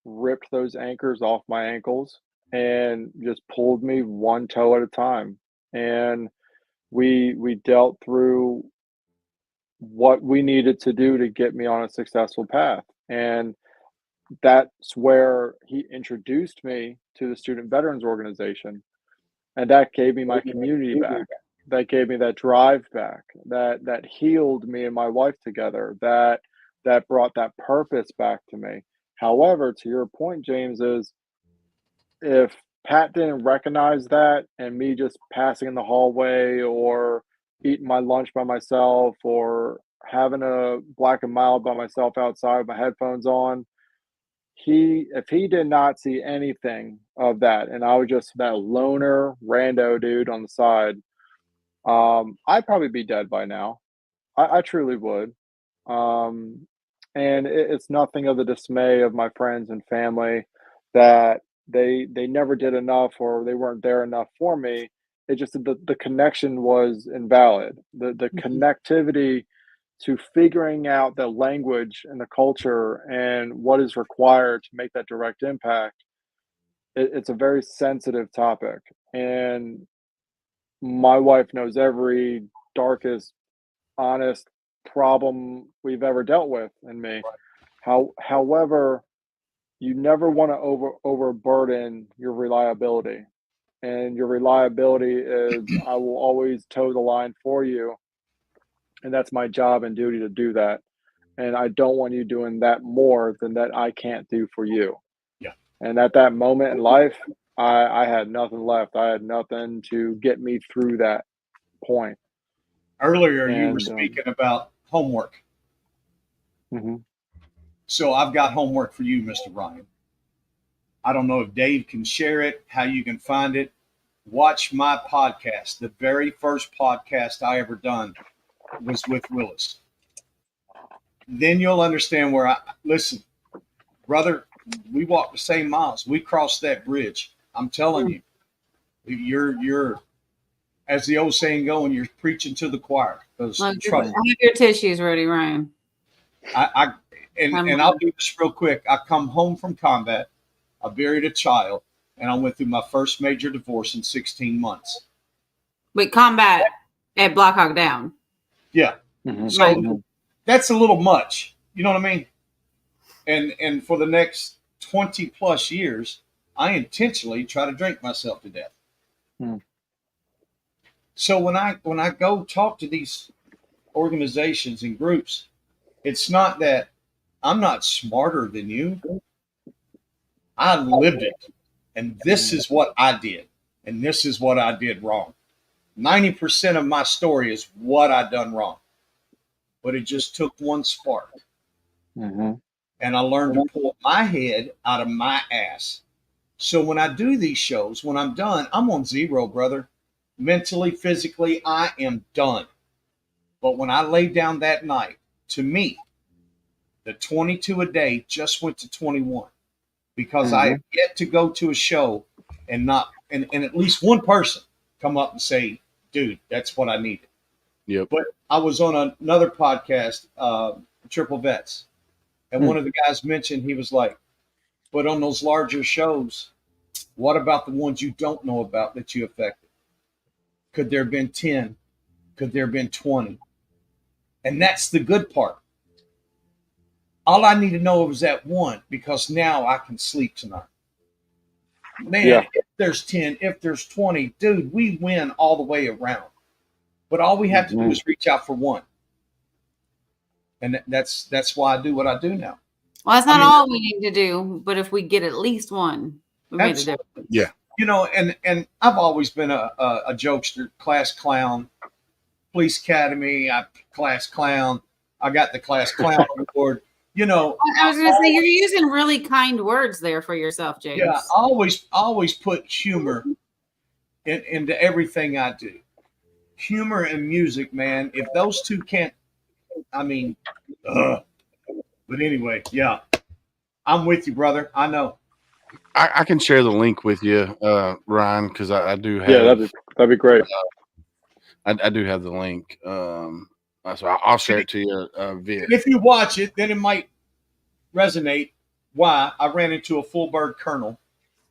ripped those anchors off my ankles and just pulled me one toe at a time. And we dealt through what we needed to do to get me on a successful path. And that's where he introduced me to the Student Veterans Organization. And that gave me my community back. That gave me that drive back. That healed me and my wife together. That brought that purpose back to me. However, to your point, James, is if Pat didn't recognize that and me just passing in the hallway or eating my lunch by myself or having a black and mild by myself outside with my headphones on, if he did not see anything of that, and I was just that loner rando dude on the side, I'd probably be dead by now. I truly would. Um, and it's nothing of the dismay of my friends and family that they never did enough or they weren't there enough for me. It just the connection was invalid. The connectivity to figuring out the language and the culture and what is required to make that direct impact. It's a very sensitive topic, and my wife knows every darkest, honest problem we've ever dealt with in me. However, you never want to overburden your reliability. And your reliability is I will always toe the line for you. And that's my job and duty to do that. And I don't want you doing that more than that I can't do for you. Yeah. And at that moment in life, I had nothing left. I had nothing to get me through that point. Earlier, you were And speaking about homework. mhm. So I've got homework for you, Mr. Ryan. I don't know if Dave can share it, how you can find it. Watch my podcast. The very first podcast I ever done was with Willis. Then you'll understand where listen, brother, we walked the same miles. We crossed that bridge. I'm telling you, you're, as the old saying going, you're preaching to the choir. Because Have your tissues ready, Ryan. And I'll do this real quick. I come home from combat. I buried a child, and I went through my first major divorce in 16 months. Wait, combat at Black Hawk Down. Yeah. Mm-hmm. So that's a little much. You know what I mean? And for the next 20 plus years, I intentionally try to drink myself to death. Mm. So when I go talk to these organizations and groups, it's not that I'm not smarter than you. I lived it. And this is what I did. And this is what I did wrong. 90% of my story is what I done wrong. But it just took one spark. Mm-hmm. And I learned to pull my head out of my ass. So when I do these shows, when I'm done, I'm on zero, brother. Mentally, physically, I am done. But when I lay down that night, to me, the 22 a day just went to 21 because I have yet to go to a show and at least one person come up and say, dude, that's what I needed. Yep. But I was on another podcast, Triple Vets, and one of the guys mentioned, he was like, but on those larger shows, what about the ones you don't know about that you affected? Could there have been 10? Could there have been 20? And that's the good part. All I need to know is that one, because now I can sleep tonight. Man, if there's 10, if there's 20, dude, we win all the way around. But all we have to do is reach out for one. And that's why I do what I do now. Well, that's not all we need to do, but if we get at least one, we made a difference. Yeah. You know, and I've always been a jokester, class clown, police academy, class clown. I got the class clown award. You know, I was going to say, you're using really kind words there for yourself, James. Yeah, I always put humor into everything I do. Humor and music, man. If those two can't, I mean, but anyway, yeah, I'm with you, brother. I know. I can share the link with you, Ryan, because I do have. Yeah, that'd be great. I do have the link. So I'll share it to you via. And if you watch it, then it might resonate. Why I ran into a full bird colonel,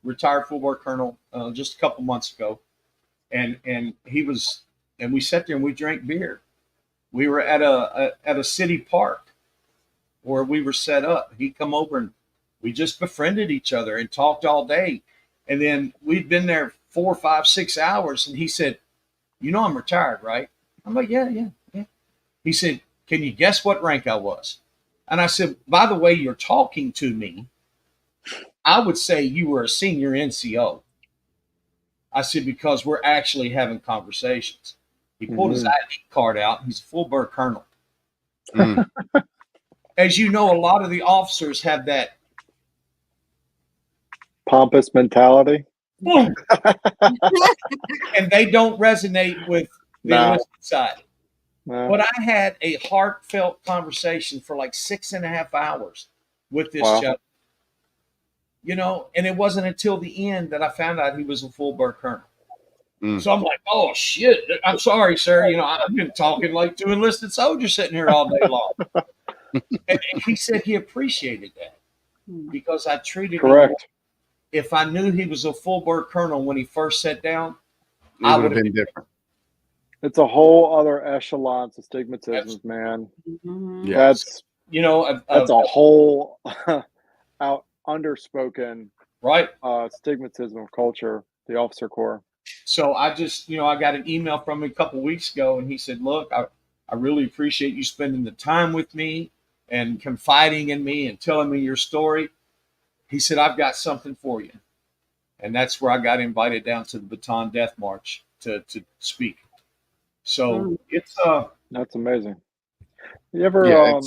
retired full bird colonel, just a couple months ago, and he was, and we sat there and we drank beer. We were at a city park where we were set up. He come over and we just befriended each other and talked all day, and then we'd been there 4, 5, 6 hours, and he said, "You know I'm retired, right?" I'm like, "Yeah." He said, "Can you guess what rank I was?" And I said, "By the way you're talking to me, I would say you were a senior NCO." I said, "Because we're actually having conversations." He pulled his ID card out. He's a full bird colonel. Mm. As you know, a lot of the officers have that Pompous mentality. and they don't resonate with the Nah. enlisted side. Nah. But I had a heartfelt conversation for like 6.5 hours with this Wow. gentleman. You know, and it wasn't until the end that I found out he was a full bird colonel. Mm. So I'm like, oh shit, I'm sorry, sir. You know, I've been talking like two enlisted soldiers sitting here all day long. And he said he appreciated that because I treated him. Correct. If I knew he was a full bird colonel when he first sat down, It I would would have been different. It's a whole other echelon to stigmatisms, man. Mhm. Yeah. That's you know, that's a whole out underspoken right. stigmatism of culture, the officer corps. So I just, you know, I got an email from him a couple of weeks ago, and he said, "Look, I really appreciate you spending the time with me and confiding in me and telling me your story." He said, "I've got something for you," and that's where I got invited down to the Baton Death March to speak. So it's That's amazing. You ever Yeah.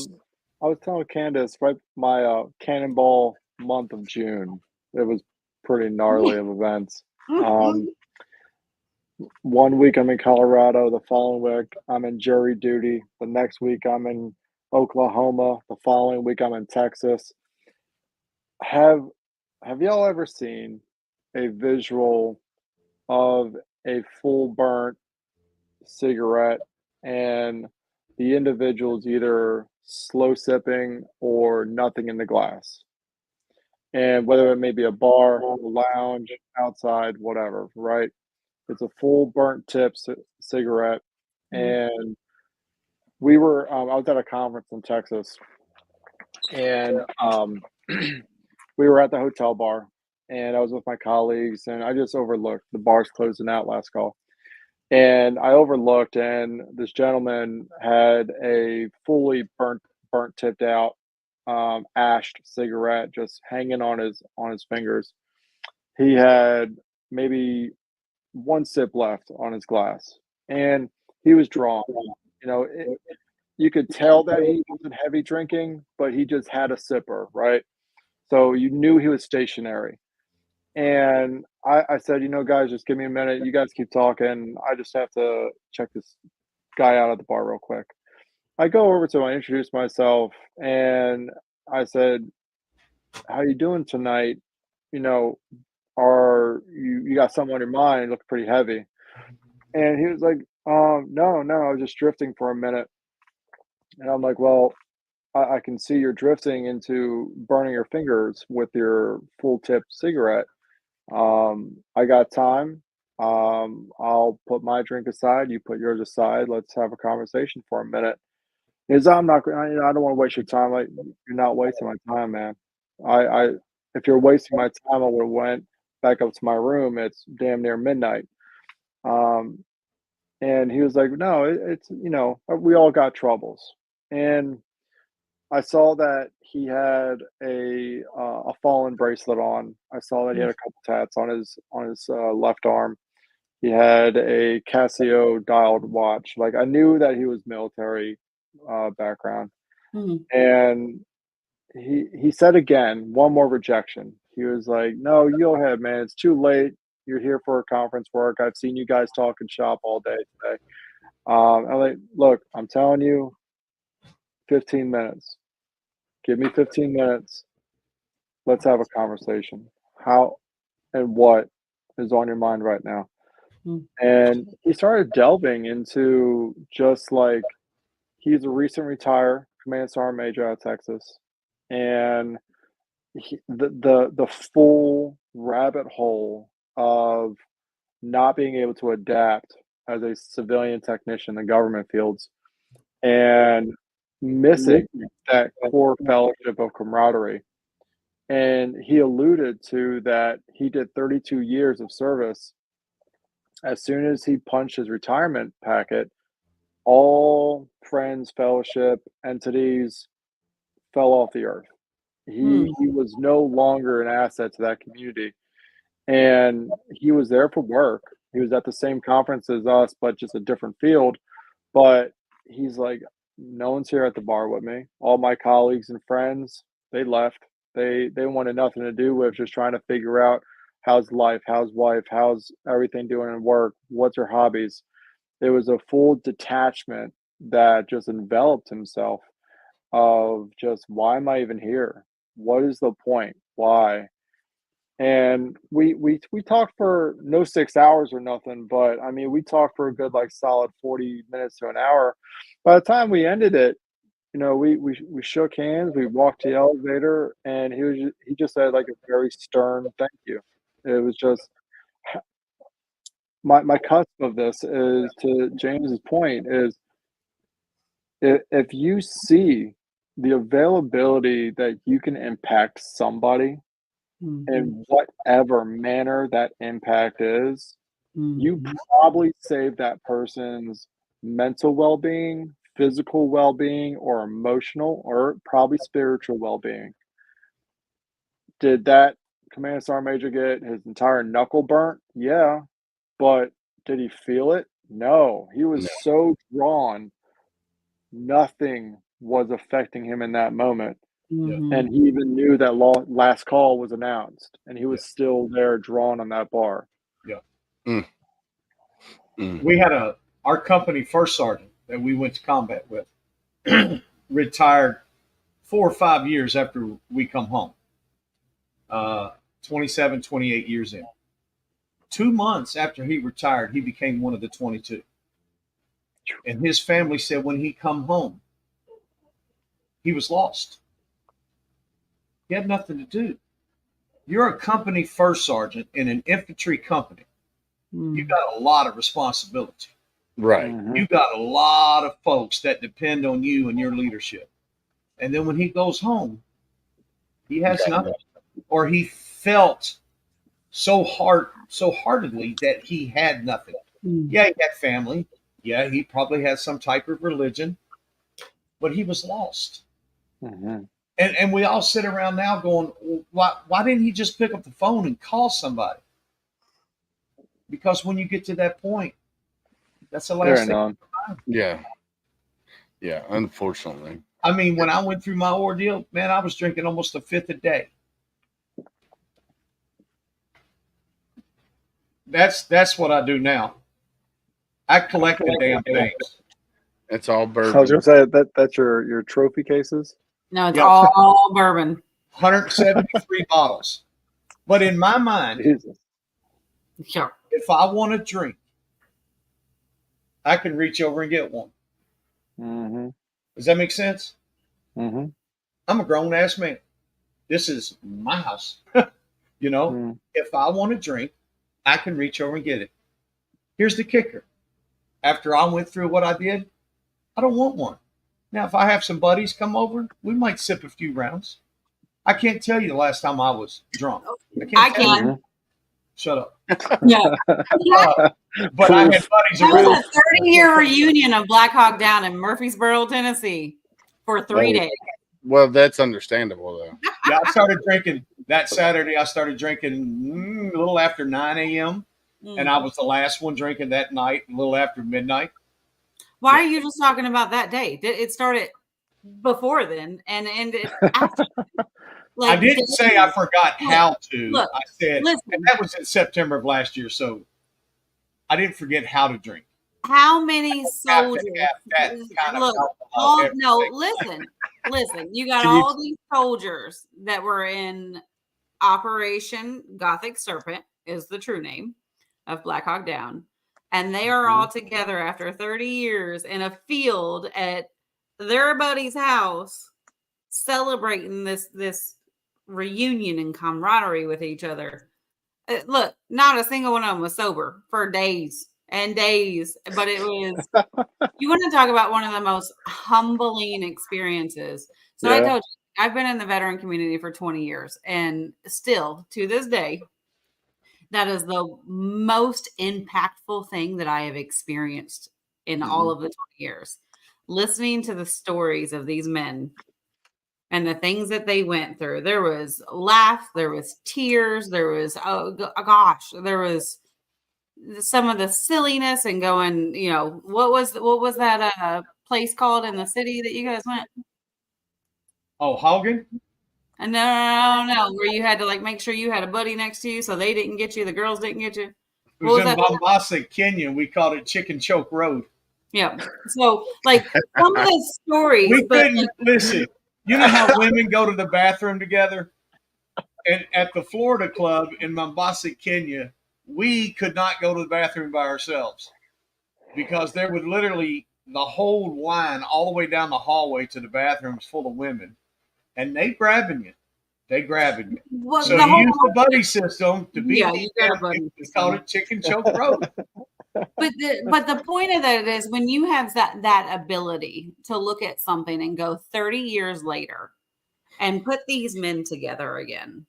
I was telling Candace, right, my cannonball month of June, it was pretty gnarly of events. Um, 1 week I'm in Colorado, the following week I'm in jury duty, the next week I'm in Oklahoma, the following week I'm in Texas. Have have y'all ever seen a visual of a full burnt cigarette and the individual's either slow sipping or nothing in the glass? And whether it may be a bar, a lounge, outside, whatever, right? It's a full burnt tip cigarette. And we were, I was at a conference in Texas, and we were at the hotel bar, and I was with my colleagues, and I just overlooked the bar's closing out last call. And I overlooked, and this gentleman had a fully burnt, tipped out, ashed cigarette just hanging on his fingers. He had maybe one sip left on his glass, and he was drawn. You know, you could tell that he wasn't heavy drinking, but he just had a sipper, right? So you knew he was stationary. And I said, you know, guys, just give me a minute. You guys keep talking. I just have to check this guy out at the bar real quick. I go over to him, I introduce myself, and I said, how you doing tonight? You know, are you got something on your mind? Look pretty heavy. And he was like, no, I was just drifting for a minute. And I'm like, well, I can see you're drifting into burning your fingers with your full tip cigarette. I got time. I'll put my drink aside. You put yours aside. Let's have a conversation for a minute. Is I'm not. You know, I don't want to waste your time. Like you're not wasting my time, man. I if you're wasting my time, I would have went back up to my room. It's damn near midnight. Um, and he was like, no, it's you know, we all got troubles. And I saw that he had a fallen bracelet on. I saw that he had a couple tats on his left arm. He had a Casio dialed watch. Like I knew that he was military background. And he said again, one more rejection. He was like, "No, you go ahead, man. It's too late. You're here for a conference work. I've seen you guys talk and shop all day today." I'm like, "Look, I'm telling you, 15 minutes. Give me 15 minutes. Let's have a conversation. How and what is on your mind right now?" And he started delving into just like he's a recent retired command sergeant major out of Texas, and the full rabbit hole of not being able to adapt as a civilian technician in the government fields and missing that core fellowship of camaraderie. And he alluded to that he did 32 years of service. As soon as he punched his retirement packet, all friends, fellowship, entities fell off the earth. He was no longer an asset to that community. And he was there for work. He was at the same conference as us, but just a different field. But he's like, no one's here at the bar with me. All my colleagues and friends, they left. They wanted nothing to do with just trying to figure out how's life, how's wife, how's everything doing in work, what's her hobbies. There was a full detachment that just enveloped himself of just, why am I even here? What is the point? Why? And we talked for no 6 hours or nothing, but I mean, we talked for a good like solid 40 minutes to an hour. By the time we ended it, we shook hands, we walked to the elevator, and he just said like a very stern thank you. It was just, my cusp of this is, to James's point, is if you see the availability that you can impact somebody in whatever manner that impact is, you probably save that person's mental well-being, physical well-being, or emotional, or probably spiritual well-being. Did that Command Sergeant Major get his entire knuckle burnt? Yeah. But did he feel it? No. He was so drawn, nothing was affecting him in that moment. And he even knew that last call was announced, and he was still there drawn on that bar. Yeah. We had our company first sergeant that we went to combat with retired 4 or 5 years after we come home. 27, 28 years in. 2 months after he retired, he became one of the 22. And his family said when he come home, he was lost. He had nothing to do. You're a company first sergeant in an infantry company. You got a lot of responsibility. Right. You got a lot of folks that depend on you and your leadership. And then when he goes home, he has nothing. Or he felt so heartedly that he had nothing. Yeah, he had family. Yeah, he probably had some type of religion, but he was lost. And we all sit around now going, why didn't he just pick up the phone and call somebody? Because when you get to that point, that's the last thing. Yeah. Yeah, unfortunately. I mean, when I went through my ordeal, man, I was drinking almost a fifth a day. That's what I do now. I collect the damn things. It's all bourbon. I was gonna say that's your trophy cases. No, it's all bourbon. 173 bottles. But in my mind, Jesus. Sure. if I want a drink, I can reach over and get one. Does that make sense? I'm a grown ass man. This is my house. If I want a drink, I can reach over and get it. Here's the kicker. After I went through what I did, I don't want one. Now, if I have some buddies come over, we might sip a few rounds. I can't tell you the last time I was drunk. I can. Shut up. Yeah. But I had buddies That around. was a 30-year reunion of Black Hawk Down in Murfreesboro, Tennessee for 3 days. Well, that's understandable, though. Yeah, I started drinking that Saturday. I started drinking a little after 9 a.m. And I was the last one drinking that night, a little after midnight. Why are you just talking about that day? It started before then and ended after. I didn't say I forgot how to. Look, I said, and that was in September of last year. So I didn't forget how to drink. How many soldiers? Listen. You got all these soldiers that were in Operation Gothic Serpent, is the true name of Black Hawk Down, and they are all together after 30 years in a field at their buddy's house, celebrating this reunion and camaraderie with each other. Look, not a single one of them was sober for days and days, but it was, you want to talk about one of the most humbling experiences. So I told you, I've been in the veteran community for 20 years, and still to this day, that is the most impactful thing that I have experienced in all of the 20 years. Listening to the stories of these men and the things that they went through. There was laugh, there was tears, there was, there was some of the silliness and going, what was that place called in the city that you guys went? Oh, Hogan? And no, where you had to like make sure you had a buddy next to you so they didn't get you, the girls didn't get you. It What was was in that? Mombasa, Kenya. We called it Chicken Choke Road. Yeah. So like some of the stories, We but couldn't listen. You know how women go to the bathroom together? And at the Florida Club in Mombasa, Kenya, we could not go to the bathroom by ourselves because there would literally the whole line all the way down the hallway to the bathrooms full of women, and they grabbing you. They grabbing you. what So the you whole use the buddy system to beat Yeah, these you got a down. buddy We system. called it Chicken Choke Road. But the point of that is when you have that ability to look at something and go 30 years later and put these men together again,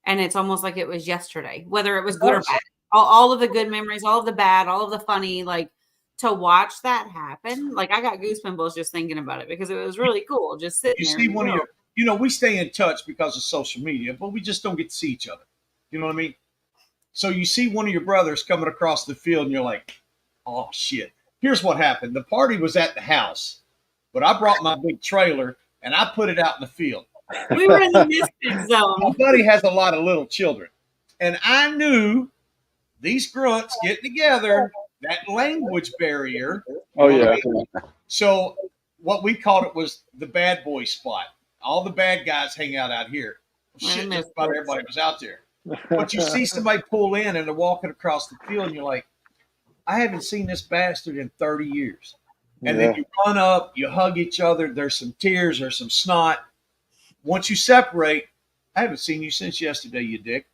and it's almost like it was yesterday, whether it was good or bad, all of the good memories, all of the bad, all of the funny, like to watch that happen. Like I got goosebumps just thinking about it because it was really cool just sitting You there. see and one of go, your, we stay in touch because of social media, but we just don't get to see each other. You know what I mean? So you see one of your brothers coming across the field and you're like, oh shit. Here's what happened. The party was at the house, but I brought my big trailer and I put it out in the field. we were in the misfit My zone. buddy has a lot of little children. And I knew these grunts getting together, that language barrier. Oh you know yeah. what I mean? So what we called it was the bad boy spot. All the bad guys hang out here. Well, shit, just about everybody was out there. But you see somebody pull in and they're walking across the field and you're like, I haven't seen this bastard in 30 years. And then you run up, you hug each other. There's some tears, there's some snot. Once you separate, I haven't seen you since yesterday, you dick.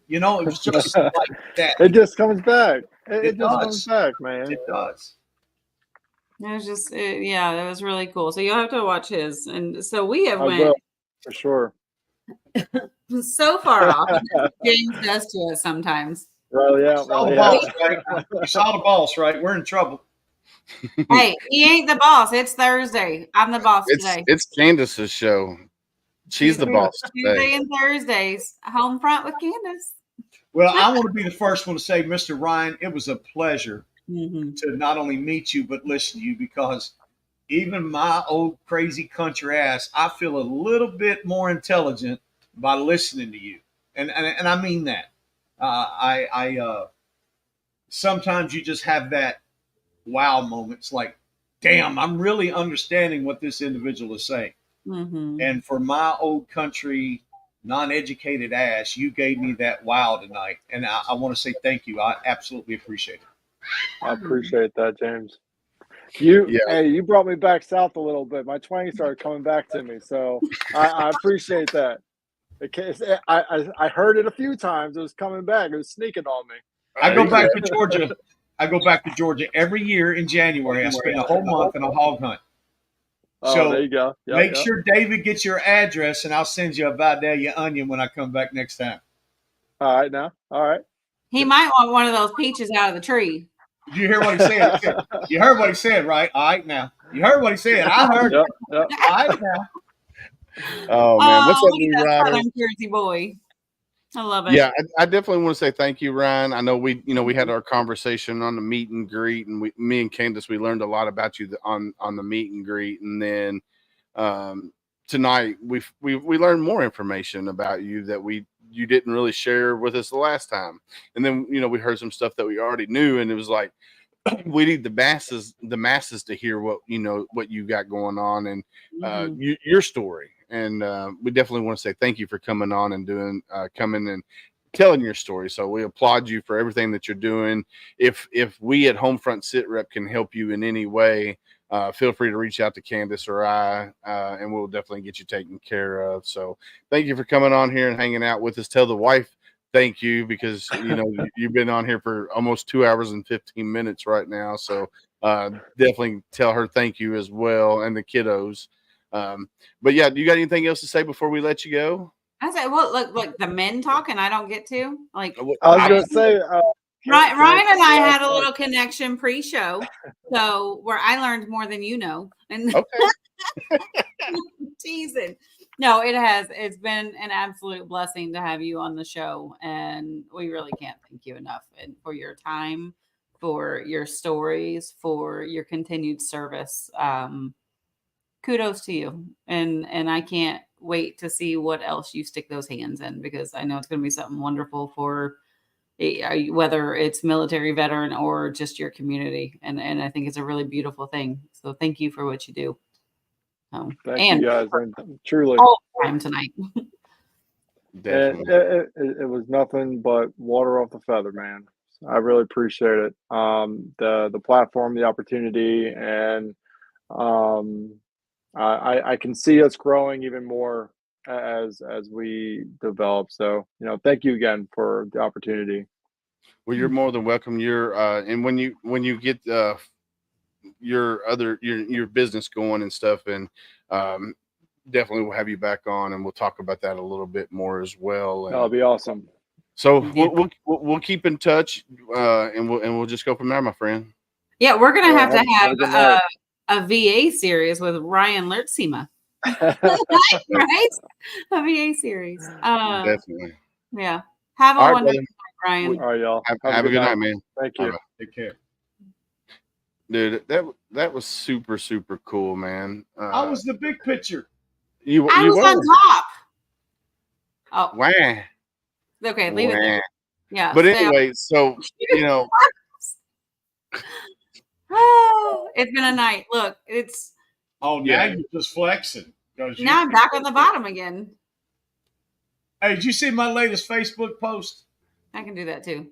You know, it was just like that. It just comes back. It It just does. comes back, man. It does. It was just, yeah, that was really cool. So you'll have to watch his. And so we have I went will, for sure. so far off. James does to us sometimes. Well, yeah. You saw Well, the yeah. boss, right? You saw the boss, right? We're in trouble. Hey, he ain't the boss. It's Thursday. I'm the boss today. It's Candace's show. She's the boss Tuesday today. and Thursdays, home front with Candace. Well, I want to be the first one to say, Mr. Ryan, it was a pleasure Mm-hmm. to not only meet you, but listen to you because even my old crazy country ass, I feel a little bit more intelligent by listening to you. And I mean that. I sometimes you just have that wow moments like, damn, I'm really understanding what this individual is saying. Mm-hmm. And for my old country, non-educated ass, you gave me that wow tonight. And I want to say thank you. I absolutely appreciate it. I appreciate that, James. You, Yeah. hey, you brought me back south a little bit. My twang started coming back to me, so I appreciate that. I heard it a few times. It was coming back. It was sneaking on me. I go back to Georgia. I go back to Georgia every year in January. I spend a whole month in a hog hunt. Oh, So there you go. Yep, make yep. sure David gets your address, and I'll send you a Vidalia onion when I come back next time. All right, now. All right. He might want one of those peaches out of the tree. Did you hear what he said? You heard what he said, right? All right, now. You heard what he said. I heard Yep, it. yep. All right, now. Oh man, what's up, look new at that rider? Southern Jersey boy. I love it. Yeah, I definitely want to say thank you, Ryan. I know we had our conversation on the meet and greet, and me and Candace, we learned a lot about you on the meet and greet, and then tonight we learned more information about you that you didn't really share with us the last time, and then we heard some stuff that we already knew, and it was like we need the masses to hear what you got going on and your story. And we definitely want to say thank you for coming on and coming and telling your story. So we applaud you for everything that you're doing. If we at HomeFront Sitrep can help you in any way, feel free to reach out to Candace or I, and we'll definitely get you taken care of. So thank you for coming on here and hanging out with us. Tell the wife thank you, because you've been on here for almost 2 hours and 15 minutes right now. So definitely tell her thank you as well, and the kiddos. But yeah, do you got anything else to say before we let you go? I said, well, look, the men talking, I don't get to. Like, I was going to say, Ryan and I had a little connection pre-show, so where I learned more than you know. And Okay. teasing. No, it has. It's been an absolute blessing to have you on the show, and we really can't thank you enough and for your time, for your stories, for your continued service. Kudos to you. And I can't wait to see what else you stick those hands in, because I know it's going to be something wonderful for whether it's military veteran or just your community. And I think it's a really beautiful thing. So thank you for what you do. Thank you guys. And truly, all the time tonight. it was nothing but water off the feather, man. I really appreciate it. The platform, the opportunity, and I can see us growing even more as we develop. So, thank you again for the opportunity. Well, you're more than welcome. You're and when you get your business going and stuff, and definitely we'll have you back on, and we'll talk about that a little bit more as well. And that'll be awesome. so we'll keep in touch, and we'll just go from there, my friend. Yeah, we're gonna have to have a VA series with Ryan Luurtsema. Right? A VA series. Definitely. Yeah. Have a wonderful night, Ryan. All right, y'all. Have a good night, man. Thank you. Bye-bye. Take care. Dude, that was super, super cool, man. I was the big picture. I was on top. Oh. Wah. Okay, leave it there. Yeah. But anyway, so oh, it's been a night. Look, it's now you're just flexing. Now I'm back on the bottom again. Hey, did you see my latest Facebook post? I can do that too.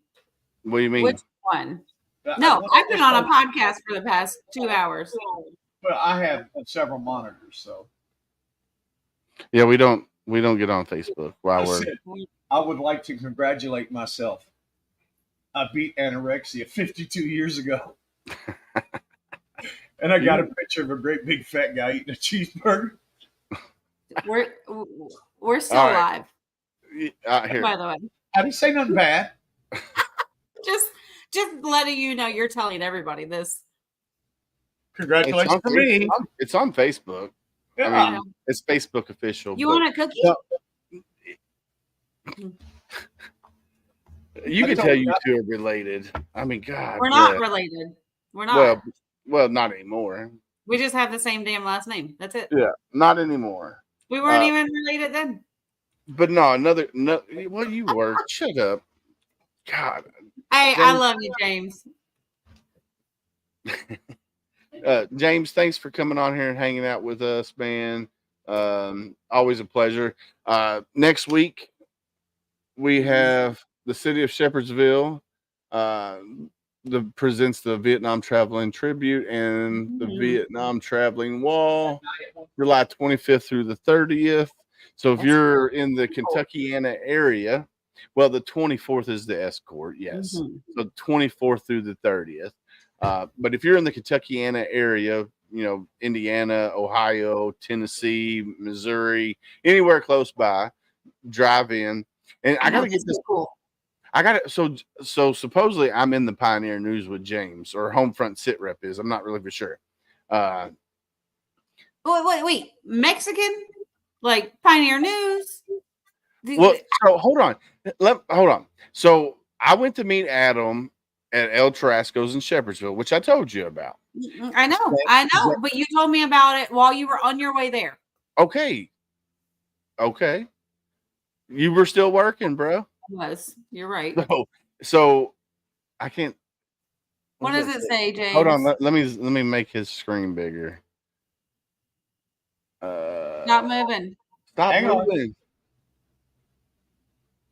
What do you mean? Which one? No, I've been on a podcast for the past 2 hours. But I have several monitors, so yeah, we don't get on Facebook while I would like to congratulate myself. I beat anorexia 52 years ago. And I got a picture of a great big fat guy eating a cheeseburger. We're still alive. Here. By the way. I didn't say nothing bad. Just letting you know, you're telling everybody this. Congratulations for me. It's on Facebook. Yeah. I mean, it's Facebook official. You want a cookie? You can tell you two are related. I mean, God. We're not related. We're not. Well, not anymore. We just have the same damn last name. That's it. Yeah, not anymore. We weren't even related then. But no, well, you were. Shut up. God. Hey, I love you, James. James, thanks for coming on here and hanging out with us, man. Always a pleasure. Next week, we have the city of Shepherdsville presents the Vietnam Traveling Tribute and the Vietnam Traveling Wall, July 25th through the 30th. So if you're in the Kentuckiana area, well, the 24th is the escort, yes. So the 24th through the 30th. But if you're in the Kentuckiana area, Indiana, Ohio, Tennessee, Missouri, anywhere close by, drive in. And I got to get this cool. I got it. So supposedly I'm in the Pioneer News with James, or HomeFront Sitrep is. I'm not really for sure. Wait. Mexican? Like Pioneer News? Well, so hold on. So I went to meet Adam at El Tarasco's in Shepherdsville, which I told you about. I know, but you told me about it while you were on your way there. Okay. You were still working, bro. I was. You're right. So I can't. What does it say, James? Hold on. Let me make his screen bigger. Stop moving. Stop moving.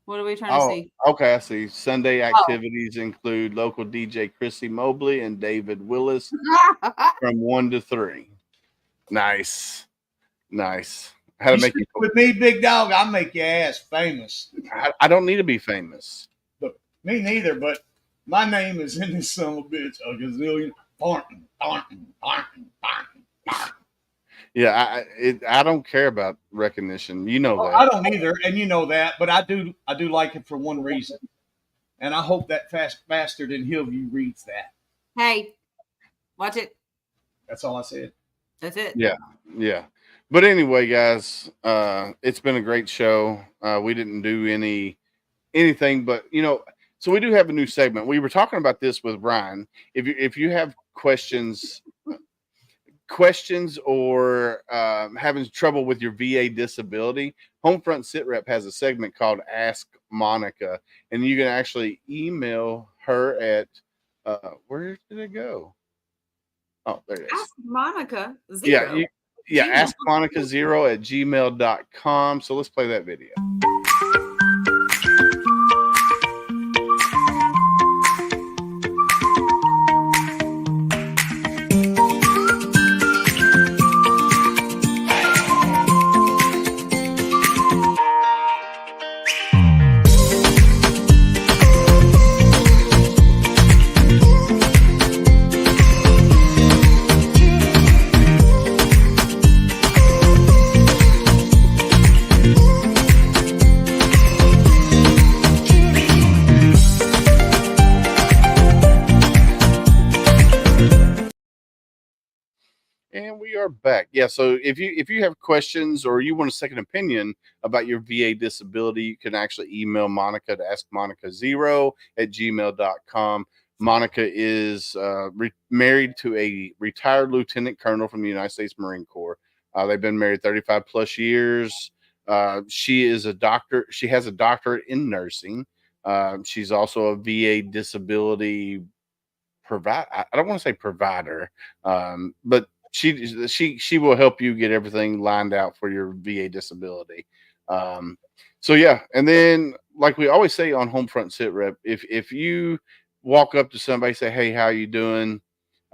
What are we trying to see? Okay, I see. Sunday activities include local DJ Chrissy Mobley and David Willis from 1 to 3. Nice. How to make you with me, big dog? I'll make your ass famous. I don't need to be famous. But me neither. But my name is in this son of a bitch a gazillion. Thornton. Yeah, I don't care about recognition. You know that. I don't either, and you know that. But I do like it for one reason, and I hope that fast bastard in Hillview reads that. Hey, watch it. That's all I said. That's it. Yeah. But anyway, guys, it's been a great show. We didn't do anything, but So we do have a new segment. We were talking about this with Ryan. If you have questions or having trouble with your VA disability, HomeFront Sitrep has a segment called Ask Monica, and you can actually email her at where did it go? Oh, there it is. Ask Monica Yeah, zero. Ask Monica 0@gmail.com. So let's play that video. And we are back. Yeah. So if you have questions or you want a second opinion about your VA disability, you can actually email Monica to askmonica0@gmail.com. Monica is married to a retired lieutenant colonel from the United States Marine Corps. They've been married 35 plus years. She is a doctor. She has a doctorate in nursing. She's also a VA disability provide. I don't want to say provider, but she will help you get everything lined out for your VA disability. So yeah, and then like we always say on Homefront Sitrep, if you walk up to somebody, say, "Hey, how you doing?"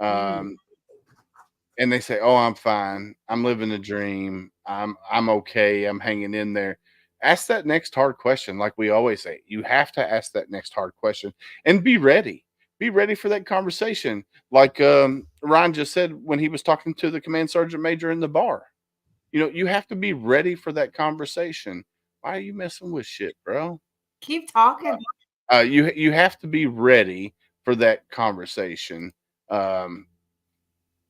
And they say, "Oh, I'm fine. I'm living a dream. I'm okay. I'm hanging in there." Ask that next hard question. Like we always say, you have to ask that next hard question and be ready. Be ready for that conversation. Like Ryan just said when he was talking to the command sergeant major in the bar. You have to be ready for that conversation. Why are you messing with shit, bro? Keep talking. You have to be ready for that conversation.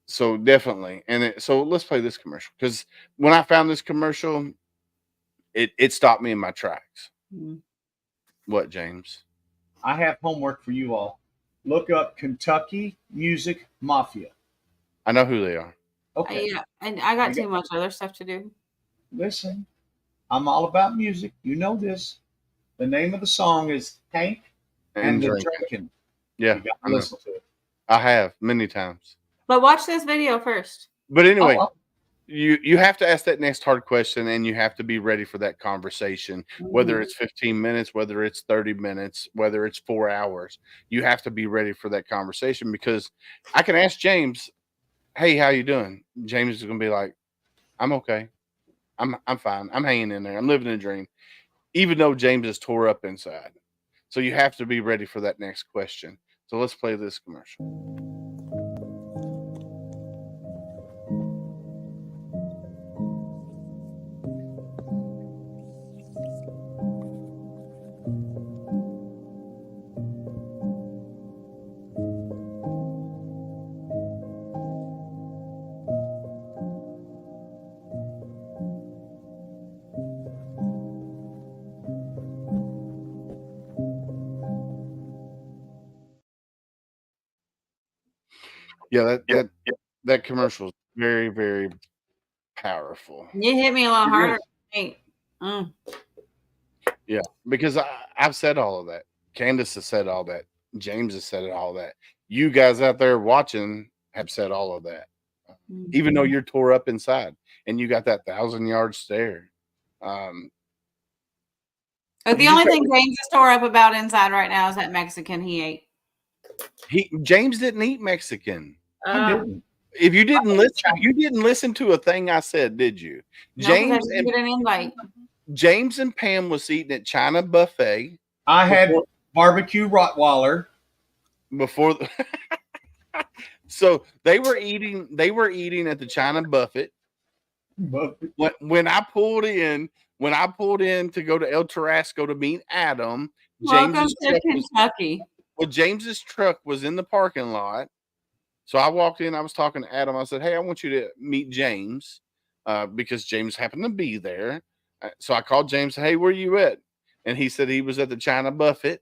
So definitely. So let's play this commercial, because when I found this commercial, it stopped me in my tracks. What, James? I have homework for you all. Look up Kentucky Music Mafia. I know who they are. Okay. Yeah, and I got too much other stuff to do. Listen, I'm all about music. You know this. The name of the song is Tank and the Drinking. Yeah, You got to listen to it. I have many times. But watch this video first. But anyway, you have to ask that next hard question, and you have to be ready for that conversation, whether it's 15 minutes, whether it's 30 minutes, whether it's 4 hours. You have to be ready for that conversation, because I can ask James, "Hey, how you doing?" James is going to be like, "I'm okay. I'm fine. I'm hanging in there. I'm living a dream," even though James is tore up inside. So you have to be ready for that next question. So let's play this commercial. Yeah, that commercial is very, very powerful. You hit me a lot harder. Yeah, because I've said all of that. Candace has said all that. James has said all that. You guys out there watching have said all of that. Even though you're tore up inside and you got that 1,000-yard stare. The only thing James is tore up about inside right now is that Mexican he ate. James didn't eat Mexican. I didn't. If you didn't listen to a thing I said, did you? No, James and an invite. James and Pam was eating at China Buffet. I had barbecue Rottweiler before. So they were eating at the China Buffet. When I pulled in to go to El Tarasco to meet Adam, Kentucky. James's truck was in the parking lot. So I walked in, I was talking to Adam. I said, "Hey, I want you to meet James," because James happened to be there. So I called James, "Hey, where you at?" And he said he was at the China Buffet.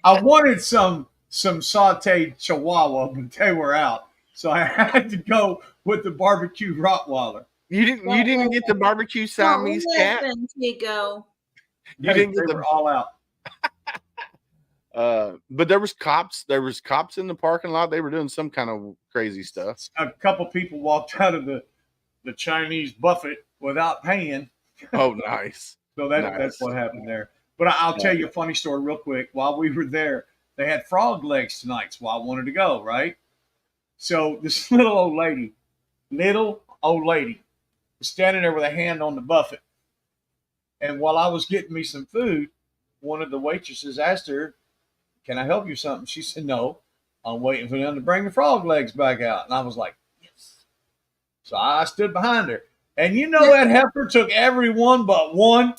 I wanted some sauteed chihuahua, but they were out. So I had to go with the barbecue Rottweiler. You didn't get the barbecue Siamese cat? Listen, Tico. You didn't get They the were all out. but there was cops in the parking lot. They were doing some kind of crazy stuff. A couple people walked out of the Chinese buffet without paying. Oh, nice. So Nice. that's what happened there. But I'll tell you a funny story real quick. While we were there, they had frog legs tonight, so I wanted to go, right? So this little old lady, was standing there with a hand on the buffet. And while I was getting me some food, one of the waitresses asked her, "Can I help you with something?" She said, "No, I'm waiting for them to bring the frog legs back out." And I was like, yes. So I stood behind her. And you know that heifer took every one but one.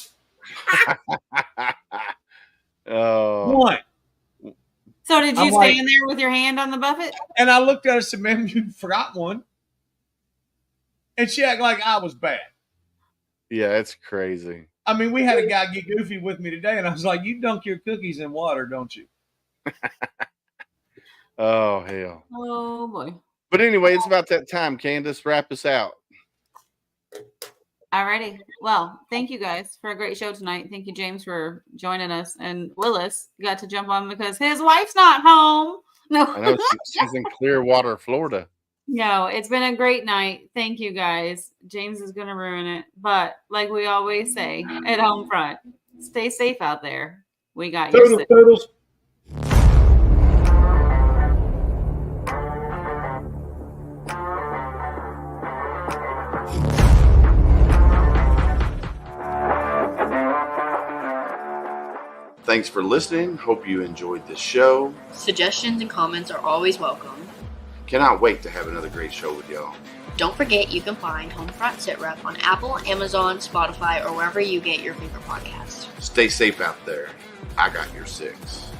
One. So did you I'm like- stand there with your hand on the buffet? And I looked at her and said, "Ma'am, you forgot one." And she acted like I was bad. Yeah, it's crazy. I mean, we had a guy get goofy with me today, and I was like, "You dunk your cookies in water, don't you?" Oh, hell. Oh boy. But anyway, it's about that time. Candace, wrap us out. Alrighty. Well, thank you guys for a great show tonight. Thank you, James, for joining us. And Willis got to jump on because his wife's not home. No. I know she's in Clearwater, Florida. No, it's been a great night. Thank you guys. James is going to ruin it. But like we always say at Homefront, stay safe out there. We got you. Toodles. Thanks for listening. Hope you enjoyed this show. Suggestions and comments are always welcome. Cannot wait to have another great show with y'all. Don't forget you can find HomeFront Sitrep on Apple, Amazon, Spotify, or wherever you get your favorite podcasts. Stay safe out there. I got your 6.